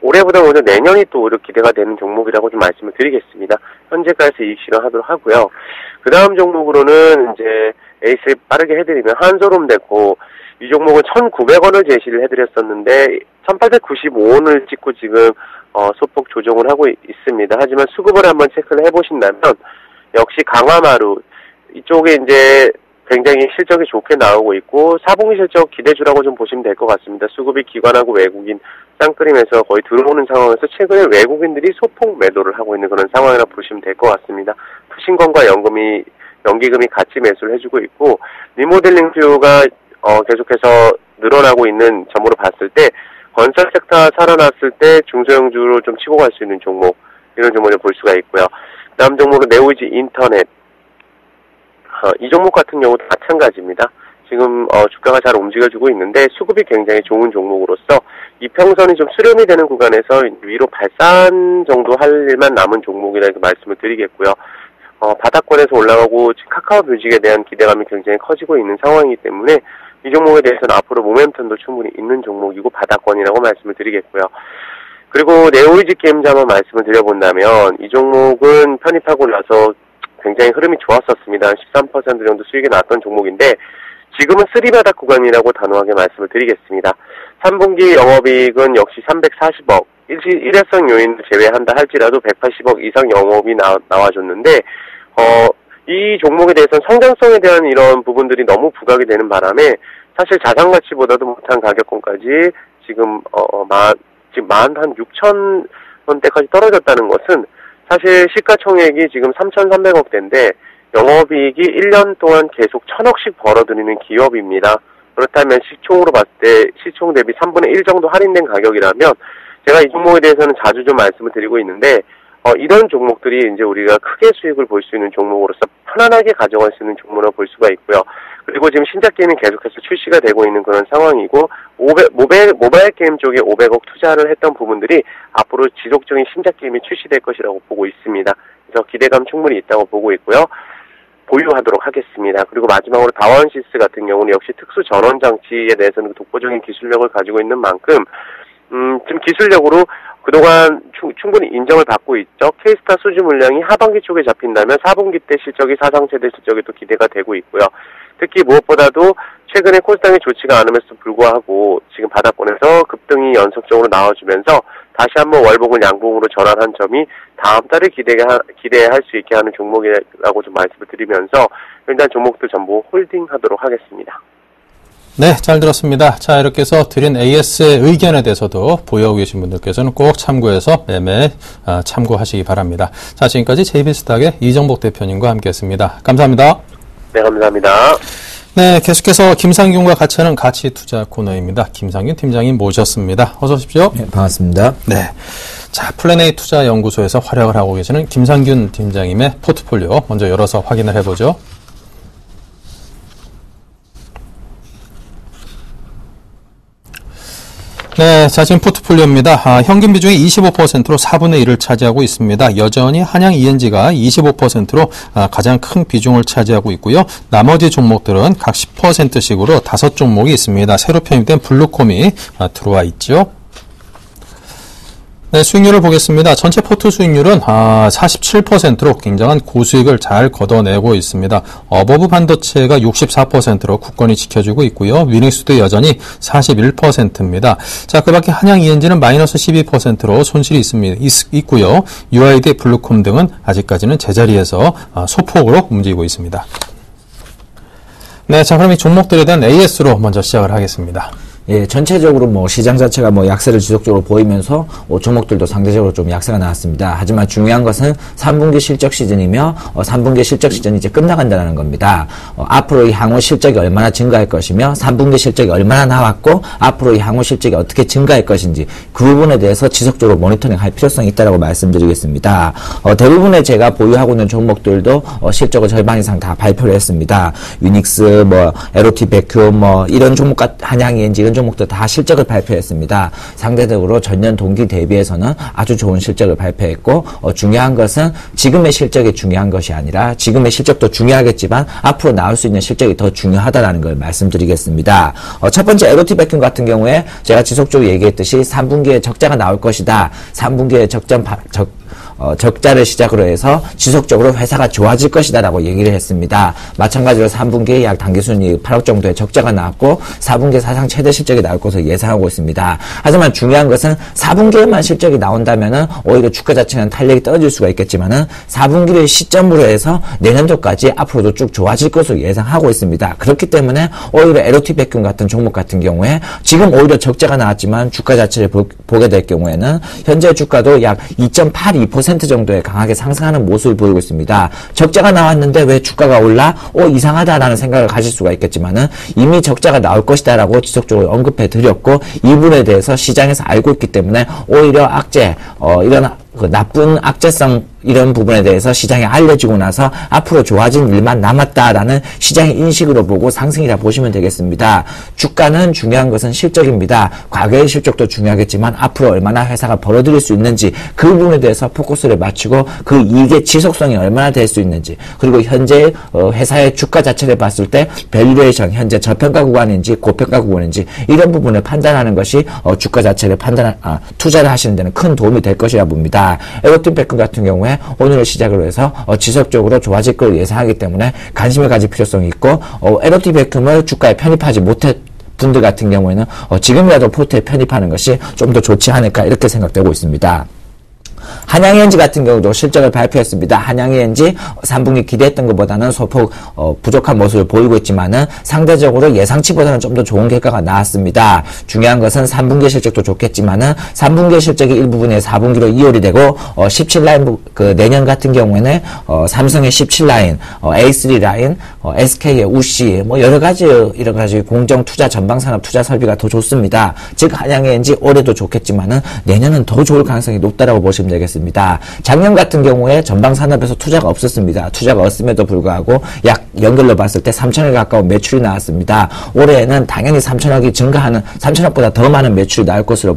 올해보다 오히려 내년이 또 오히려 기대가 되는 종목이라고 좀 말씀을 드리겠습니다. 현재까지 이익 실현하도록 하고요. 그 다음 종목으로는 이제 에이스 빠르게 해드리면 한솔홈데코, 이 종목은 1,900원을 제시를 해드렸었는데 1,895원을 찍고 지금 소폭 조정을 하고 있습니다. 하지만 수급을 한번 체크를 해보신다면 역시 강화마루 이쪽에 이제 굉장히 실적이 좋게 나오고 있고 4분기 실적 기대주라고 좀 보시면 될 것 같습니다. 수급이 기관하고 외국인 쌍끌임에서 거의 들어오는 상황에서 최근에 외국인들이 소폭 매도를 하고 있는 그런 상황이라 보시면 될 것 같습니다. 신건과 연기금이 같이 매수를 해주고 있고 리모델링 수요가 계속해서 늘어나고 있는 점으로 봤을 때 건설 섹터 살아났을 때 중소형주로 좀 치고 갈 수 있는 종목 이런 종목을 볼 수가 있고요. 다음 종목은 네오이지 인터넷 이 종목 같은 경우도 마찬가지입니다. 지금 주가가 잘 움직여주고 있는데 수급이 굉장히 좋은 종목으로서 이평선이 좀 수렴이 되는 구간에서 위로 발산 정도 할 일만 남은 종목이라 이렇게 말씀을 드리겠고요. 바닥권에서 올라가고 지금 카카오 뮤직에 대한 기대감이 굉장히 커지고 있는 상황이기 때문에 이 종목에 대해서는 앞으로 모멘텀도 충분히 있는 종목이고 바닥권이라고 말씀을 드리겠고요. 그리고 네오이지 게임즈 한번 말씀을 드려본다면 이 종목은 편입하고 나서 굉장히 흐름이 좋았었습니다. 13% 정도 수익이 나왔던 종목인데 지금은 쓰리바닥 구간이라고 단호하게 말씀을 드리겠습니다. 3분기 영업이익은 역시 340억, 일회성 요인을 제외한다 할지라도 180억 이상 영업이 나와줬는데 이 종목에 대해서는 성장성에 대한 이런 부분들이 너무 부각이 되는 바람에 사실 자산가치보다도 못한 가격권까지 지금 만 한 6천 원대까지 떨어졌다는 것은 사실 시가총액이 지금 3,300억대인데 영업이익이 1년 동안 계속 1,000억씩 벌어들이는 기업입니다. 그렇다면 시총으로 봤을 때 시총 대비 3분의 1 정도 할인된 가격이라면 제가 이 종목에 대해서는 자주 좀 말씀을 드리고 있는데 이런 종목들이 이제 우리가 크게 수익을 볼 수 있는 종목으로서 편안하게 가져갈 수 있는 종목으로 볼 수가 있고요. 그리고 지금 신작 게임이 계속해서 출시가 되고 있는 그런 상황이고 모바일 게임 쪽에 500억 투자를 했던 부분들이 앞으로 지속적인 신작 게임이 출시될 것이라고 보고 있습니다. 그래서 기대감 충분히 있다고 보고 있고요. 보유하도록 하겠습니다. 그리고 마지막으로 다원시스 같은 경우는 역시 특수 전원 장치에 대해서는 독보적인 기술력을 가지고 있는 만큼 지금 기술력으로 그동안 충분히 인정을 받고 있죠. K스타 수주 물량이 하반기 쪽에 잡힌다면 4분기 때 실적이 사상 최대 실적이 또 기대가 되고 있고요. 특히 무엇보다도 최근에 코스닥이 좋지가 않음에도 불구하고 지금 바닥권에서 급등이 연속적으로 나와주면서 다시 한번 월봉을 양봉으로 전환한 점이 다음 달에 기대할 수 있게 하는 종목이라고 좀 말씀을 드리면서 일단 종목들 전부 홀딩하도록 하겠습니다. 네, 잘 들었습니다. 자, 이렇게 해서 드린 AS의 의견에 대해서도 보유하고 계신 분들께서는 꼭 참고해서 매매 참고하시기 바랍니다. 자, 지금까지 JB스탁의 이정복 대표님과 함께했습니다. 감사합니다. 네, 감사합니다. 네, 계속해서 김상균과 같이 하는 가치 투자 코너입니다. 김상균 팀장님 모셨습니다. 어서 오십시오. 네, 반갑습니다. 네. 자, 플랜A 투자연구소에서 활약을 하고 계시는 김상균 팀장님의 포트폴리오 먼저 열어서 확인을 해보죠. 네, 자, 지금 포트폴리오입니다. 현금 비중이 25%로 4분의 1을 차지하고 있습니다. 여전히 한양 ENG가 25%로 가장 큰 비중을 차지하고 있고요. 나머지 종목들은 각 10%씩으로 5종목이 있습니다. 새로 편입된 블루콤이 들어와 있죠. 네, 수익률을 보겠습니다. 전체 포트 수익률은 47%로 굉장한 고수익을 잘 걷어내고 있습니다. 어버브 반도체가 64%로 굳건히 지켜주고 있고요. 위닝스도 여전히 41%입니다. 자, 그 밖에 한양 ENG는 마이너스 12%로 손실이 있고요. UID, 블루콤 등은 아직까지는 제자리에서 소폭으로 움직이고 있습니다. 네, 자, 그럼 이 종목들에 대한 AS로 먼저 시작을 하겠습니다. 예, 전체적으로 뭐 시장 자체가 뭐 약세를 지속적으로 보이면서 종목들도 상대적으로 좀 약세가 나왔습니다. 하지만 중요한 것은 3분기 실적 시즌이며 3분기 실적 시즌이 이제 끝나간다는 겁니다. 앞으로 향후 실적이 얼마나 증가할 것이며 3분기 실적이 얼마나 나왔고 앞으로 향후 실적이 어떻게 증가할 것인지 그 부분에 대해서 지속적으로 모니터링할 필요성이 있다고 말씀드리겠습니다. 대부분의 제가 보유하고 있는 종목들도 실적을 절반 이상 다 발표를 했습니다. 유닉스, 뭐 LOT 베큐, 뭐 이런 종목 한양ENG 이런 종목도 다 실적을 발표했습니다. 상대적으로 전년 동기 대비해서는 아주 좋은 실적을 발표했고 중요한 것은 지금의 실적이 중요한 것이 아니라 지금의 실적도 중요하겠지만 앞으로 나올 수 있는 실적이 더 중요하다라는 걸 말씀드리겠습니다. 첫 번째 LOT 베큐 같은 경우에 제가 지속적으로 얘기했듯이 3분기에 적자가 나올 것이다. 3분기에 적자를 시작으로 해서 지속적으로 회사가 좋아질 것이다 라고 얘기를 했습니다. 마찬가지로 3분기에 약 당기순이익 8억 정도의 적자가 나왔고 4분기에 사상 최대 실적이 나올 것으로 예상하고 있습니다. 하지만 중요한 것은 4분기에만 실적이 나온다면은 오히려 주가 자체는 탄력이 떨어질 수가 있겠지만은 4분기를 시점으로 해서 내년도까지 앞으로도 쭉 좋아질 것으로 예상하고 있습니다. 그렇기 때문에 오히려 LOT 백균 같은 종목 같은 경우에 지금 오히려 적자가 나왔지만 주가 자체를 보게 될 경우에는 현재 주가도 약 2.82% 정도의 강하게 상승하는 모습을 보이고 있습니다. 적자가 나왔는데 왜 주가가 올라? 이상하다라는 생각을 가질 수가 있겠지만은 이미 적자가 나올 것이다라고 지속적으로 언급해 드렸고 이 부분에 대해서 시장에서 알고 있기 때문에 오히려 악재, 이런 나쁜 악재성 이런 부분에 대해서 시장에 알려지고 나서 앞으로 좋아진 일만 남았다라는 시장의 인식으로 보고 상승이라 보시면 되겠습니다. 주가는 중요한 것은 실적입니다. 과거의 실적도 중요하겠지만 앞으로 얼마나 회사가 벌어들일 수 있는지 그 부분에 대해서 포커스를 맞추고 그 이익의 지속성이 얼마나 될 수 있는지 그리고 현재 회사의 주가 자체를 봤을 때 밸류에이션 현재 저평가 구간인지 고평가 구간인지 이런 부분을 판단하는 것이 주가 자체를 투자를 하시는 데는 큰 도움이 될 것이라 봅니다. LOT 백균 같은 경우에 오늘을 시작으로 해서 지속적으로 좋아질 걸 예상하기 때문에 관심을 가질 필요성이 있고 LOT 백균을 주가에 편입하지 못했 분들 같은 경우에는 지금이라도 포트에 편입하는 것이 좀 더 좋지 않을까 이렇게 생각되고 있습니다. 한양ENG 같은 경우도 실적을 발표했습니다. 한양ENG 3분기 기대했던 것보다는 소폭 부족한 모습을 보이고 있지만은 상대적으로 예상치보다는 좀 더 좋은 결과가 나왔습니다. 중요한 것은 3분기 실적도 좋겠지만은 3분기 실적이 일부분에 4분기로 이월이 되고 17라인 내년 같은 경우에는 삼성의 17라인, A3 라인, SK의 우시 뭐 여러 가지 공정 투자 전방 산업 투자 설비가 더 좋습니다. 즉 한양ENG 올해도 좋겠지만은 내년은 더 좋을 가능성이 높다라고 보시면 되겠습니다. 작년 같은 경우에 전방 산업에서 투자가 없었습니다. 투자가 없음에도 불구하고 약 연결로 봤을 때 3천억 가까운 매출이 나왔습니다. 올해에는 당연히 3천억이 증가하는 3천억보다 더 많은 매출이 나올 것으로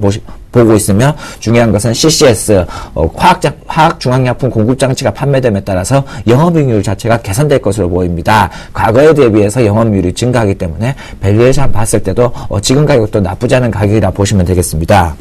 보고 있으며 중요한 것은 CCS 화학 중앙약품 공급장치가 판매됨에 따라서 영업이익률 자체가 개선될 것으로 보입니다. 과거에 대비해서 영업이익률이 증가하기 때문에 밸류에이션 봤을 때도 지금 가격도 나쁘지 않은 가격이라 보시면 되겠습니다.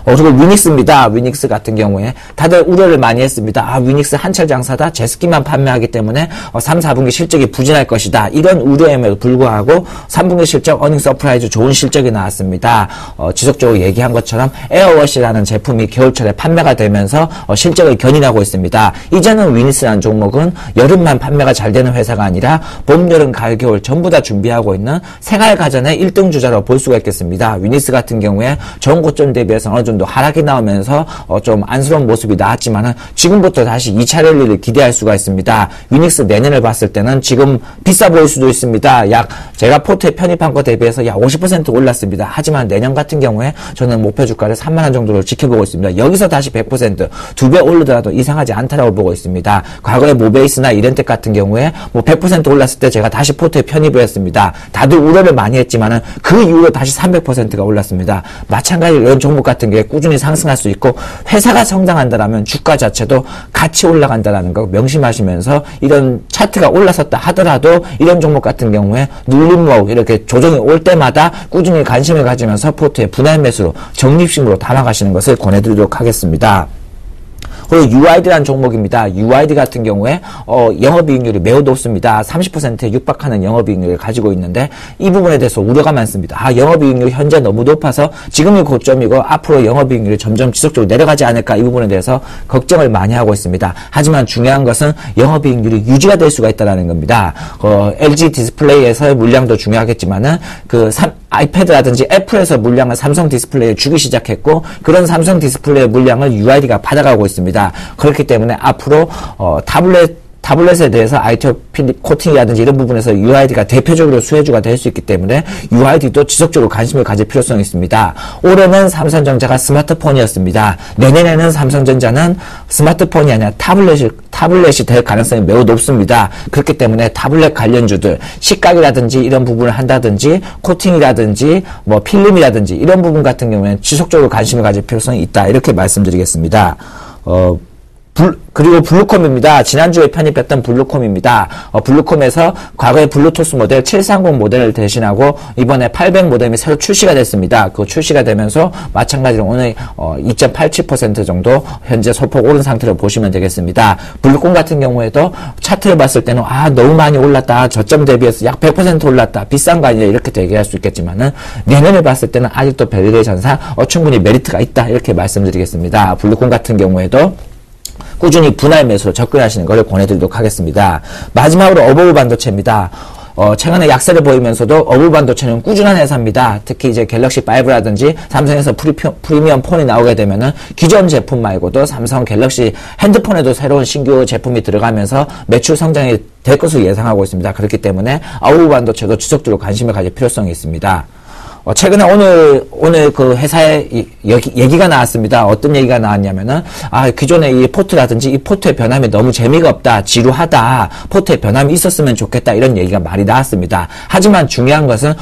그리고 위닉스입니다. 위닉스 같은 경우에 다들 우려를 많이 했습니다. 위닉스 한철 장사다. 제스키만 판매하기 때문에 3, 4분기 실적이 부진할 것이다. 이런 우려임에도 불구하고 3분기 실적 어닝 서프라이즈 좋은 실적이 나왔습니다. 지속적으로 얘기한 것처럼 에어워시라는 제품이 겨울철에 판매가 되면서 실적을 견인하고 있습니다. 이제는 위닉스라는 종목은 여름만 판매가 잘 되는 회사가 아니라 봄, 여름, 가을, 겨울 전부 다 준비하고 있는 생활가전의 1등 주자로 볼 수가 있겠습니다. 위닉스 같은 경우에 좋은 고점 대비해서 어느 정도 하락이 나오면서 좀 안쓰러운 모습이 나왔지만은 지금부터 다시 2차 랠리를 기대할 수가 있습니다. 위닉스 내년을 봤을 때는 지금 비싸 보일 수도 있습니다. 제가 포트에 편입한 것 대비해서 약 50% 올랐습니다. 하지만 내년 같은 경우에 저는 목표 주가를 3만원 정도로 지켜보고 있습니다. 여기서 다시 100% 2배 오르더라도 이상하지 않다라고 보고 있습니다. 과거에 모베이스나 이렌텍 같은 경우에 100% 올랐을 때 제가 다시 포트에 편입을 했습니다. 다들 우려를 많이 했지만은 그 이후로 다시 300%가 올랐습니다. 마찬가지로 이런 종목 같은 게 꾸준히 상승할 수 있고 회사가 성장한다라면 주가 자체도 같이 올라간다라는 거 명심하시면서 이런 차트가 올라섰다 하더라도 이런 종목 같은 경우에 눌림목 이렇게 조정이 올 때마다 꾸준히 관심을 가지면서 포트에 분할 매수로 적립식으로 담아가시는 것을 권해드리도록 하겠습니다. 그리고 UID라는 종목입니다. UID 같은 경우에 영업이익률이 매우 높습니다. 30%에 육박하는 영업이익률을 가지고 있는데 이 부분에 대해서 우려가 많습니다. 영업이익률이 현재 너무 높아서 지금이 고점이고 앞으로 영업이익률이 점점 지속적으로 내려가지 않을까 이 부분에 대해서 걱정을 많이 하고 있습니다. 하지만 중요한 것은 영업이익률이 유지가 될 수가 있다는 겁니다. LG 디스플레이에서의 물량도 중요하겠지만은 아이패드라든지 애플에서 물량을 삼성 디스플레이에 주기 시작했고 그런 삼성 디스플레이 물량을 UID가 받아가고 있습니다. 그렇기 때문에 앞으로 타블렛에 대해서 IT 코팅이라든지 이런 부분에서 UID가 대표적으로 수혜주가 될 수 있기 때문에 UID도 지속적으로 관심을 가질 필요성이 있습니다. 올해는 삼성전자가 스마트폰이었습니다. 내년에는 삼성전자는 스마트폰이 아니라 타블렛이 될 가능성이 매우 높습니다. 그렇기 때문에 타블렛 관련주들, 식각이라든지 이런 부분을 한다든지 코팅이라든지 뭐 필름이라든지 이런 부분 같은 경우에는 지속적으로 관심을 가질 필요성이 있다. 이렇게 말씀드리겠습니다. 그리고 블루콤입니다. 지난주에 편입했던 블루콤입니다. 블루콤에서 과거의 블루투스 모델 730 모델을 대신하고 이번에 800 모델이 새로 출시가 됐습니다. 그 출시가 되면서 마찬가지로 오늘 2.87% 정도 현재 소폭 오른 상태로 보시면 되겠습니다. 블루콤 같은 경우에도 차트를 봤을 때는 너무 많이 올랐다. 저점 대비해서 약 100% 올랐다. 비싼 거 아니냐 이렇게 얘기할 수 있겠지만은 내년을 봤을 때는 아직도 밸리데이션상 충분히 메리트가 있다. 이렇게 말씀드리겠습니다. 블루콤 같은 경우에도 꾸준히 분할 매수로 접근하시는 것을 권해드리도록 하겠습니다. 마지막으로 어버브 반도체입니다. 최근에 약세를 보이면서도 어버브 반도체는 꾸준한 회사입니다. 특히 이제 갤럭시 5라든지 삼성에서 프리미엄 폰이 나오게 되면은 기존 제품 말고도 삼성 갤럭시 핸드폰에도 새로운 신규 제품이 들어가면서 매출 성장이 될 것으로 예상하고 있습니다. 그렇기 때문에 어버브 반도체도 지속적으로 관심을 가질 필요성이 있습니다. 최근에 오늘 그 회사에 얘기가 나왔습니다. 어떤 얘기가 나왔냐면은, 기존에 이 포트라든지 이 포트의 변함이 너무 재미가 없다, 지루하다, 포트의 변함이 있었으면 좋겠다, 이런 얘기가 많이 나왔습니다. 하지만 중요한 것은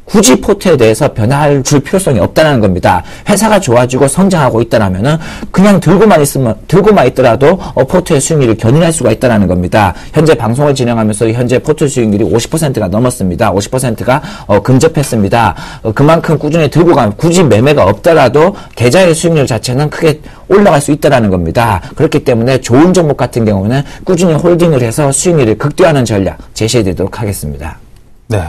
굳이 포트에 대해서 변화를 줄 필요성이 없다는 겁니다. 회사가 좋아지고 성장하고 있다라면은 그냥 들고만 있더라도 포트의 수익률을 견인할 수가 있다는 겁니다. 현재 방송을 진행하면서 현재 포트 수익률이 50%가 넘었습니다. 50%가 근접했습니다. 그만큼 꾸준히 들고 가면 굳이 매매가 없더라도 계좌의 수익률 자체는 크게 올라갈 수 있다는 겁니다. 그렇기 때문에 좋은 종목 같은 경우는 꾸준히 홀딩을 해서 수익률을 극대화하는 전략 제시해드리도록 하겠습니다. 네.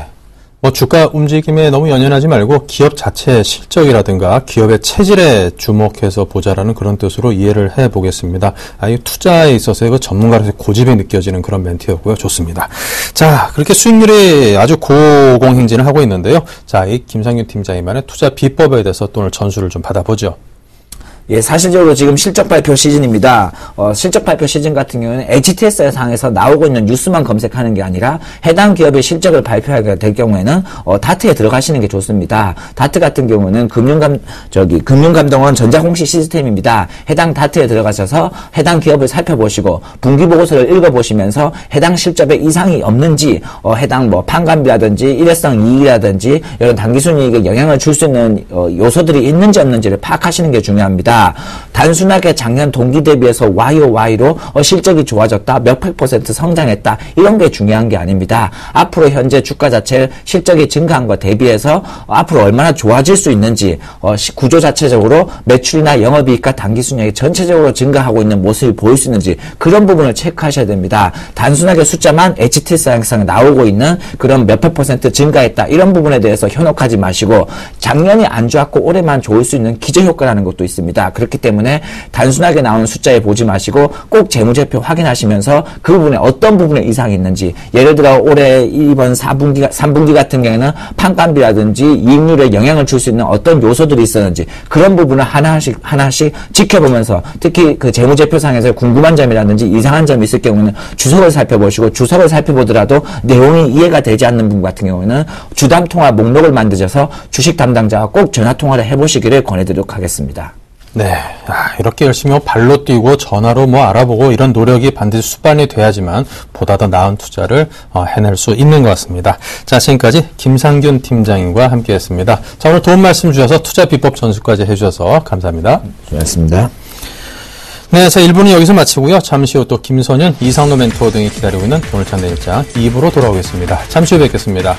주가 움직임에 너무 연연하지 말고 기업 자체의 실적이라든가 기업의 체질에 주목해서 보자라는 그런 뜻으로 이해를 해보겠습니다. 이 투자에 있어서의 그 전문가로서의 고집이 느껴지는 그런 멘트였고요. 좋습니다. 자, 그렇게 수익률이 아주 고공행진을 하고 있는데요. 자, 이 김상균 팀장님만의 투자 비법에 대해서 또 오늘 전수를 좀 받아보죠. 예, 사실적으로 지금 실적 발표 시즌입니다. 실적 발표 시즌 같은 경우는 HTS 상에서 나오고 있는 뉴스만 검색하는 게 아니라 해당 기업의 실적을 발표하게 될 경우에는 다트에 들어가시는 게 좋습니다. 다트 같은 경우는 금융감독원 전자공시 시스템입니다. 해당 다트에 들어가셔서 해당 기업을 살펴보시고 분기 보고서를 읽어보시면서 해당 실적에 이상이 없는지, 해당 판관비라든지 일회성 이익이라든지 이런 당기순이익에 영향을 줄 수 있는 요소들이 있는지 없는지를 파악하시는 게 중요합니다. 단순하게 작년 동기 대비해서 YOY로 실적이 좋아졌다, 몇백 % 성장했다, 이런 게 중요한 게 아닙니다. 앞으로 현재 주가 자체 실적이 증가한 것 대비해서 앞으로 얼마나 좋아질 수 있는지, 구조 자체적으로 매출이나 영업이익과 당기순이익이 전체적으로 증가하고 있는 모습이 보일 수 있는지 그런 부분을 체크하셔야 됩니다. 단순하게 숫자만 HTS 항상 나오고 있는 그런 몇백 % 증가했다, 이런 부분에 대해서 현혹하지 마시고 작년이 안 좋았고 올해만 좋을 수 있는 기저효과라는 것도 있습니다. 그렇기 때문에 단순하게 나오는 숫자에 보지 마시고 꼭 재무제표 확인하시면서 그 부분에 어떤 부분에 이상이 있는지, 예를 들어 올해 이번 3분기 같은 경우에는 판관비라든지 이익률에 영향을 줄 수 있는 어떤 요소들이 있었는지 그런 부분을 하나씩 지켜보면서, 특히 그 재무제표상에서 궁금한 점이라든지 이상한 점이 있을 경우는 주석을 살펴보시고, 주석을 살펴보더라도 내용이 이해가 되지 않는 부분 같은 경우는 주담통화 목록을 만드셔서 주식 담당자와 꼭 전화통화를 해보시기를 권해드리도록 하겠습니다. 네. 이렇게 열심히 발로 뛰고 전화로 알아보고 이런 노력이 반드시 수반이 돼야지만 보다 더 나은 투자를 해낼 수 있는 것 같습니다. 자, 지금까지 김상균 팀장님과 함께 했습니다. 자, 오늘 도움 말씀 주셔서 투자 비법 전수까지 해주셔서 감사합니다. 수고하셨습니다. 네, 자, 1부는 여기서 마치고요. 잠시 후 또 김선윤, 이상로 멘토 등이 기다리고 있는 오늘 장내일장 2부로 돌아오겠습니다. 잠시 후 뵙겠습니다.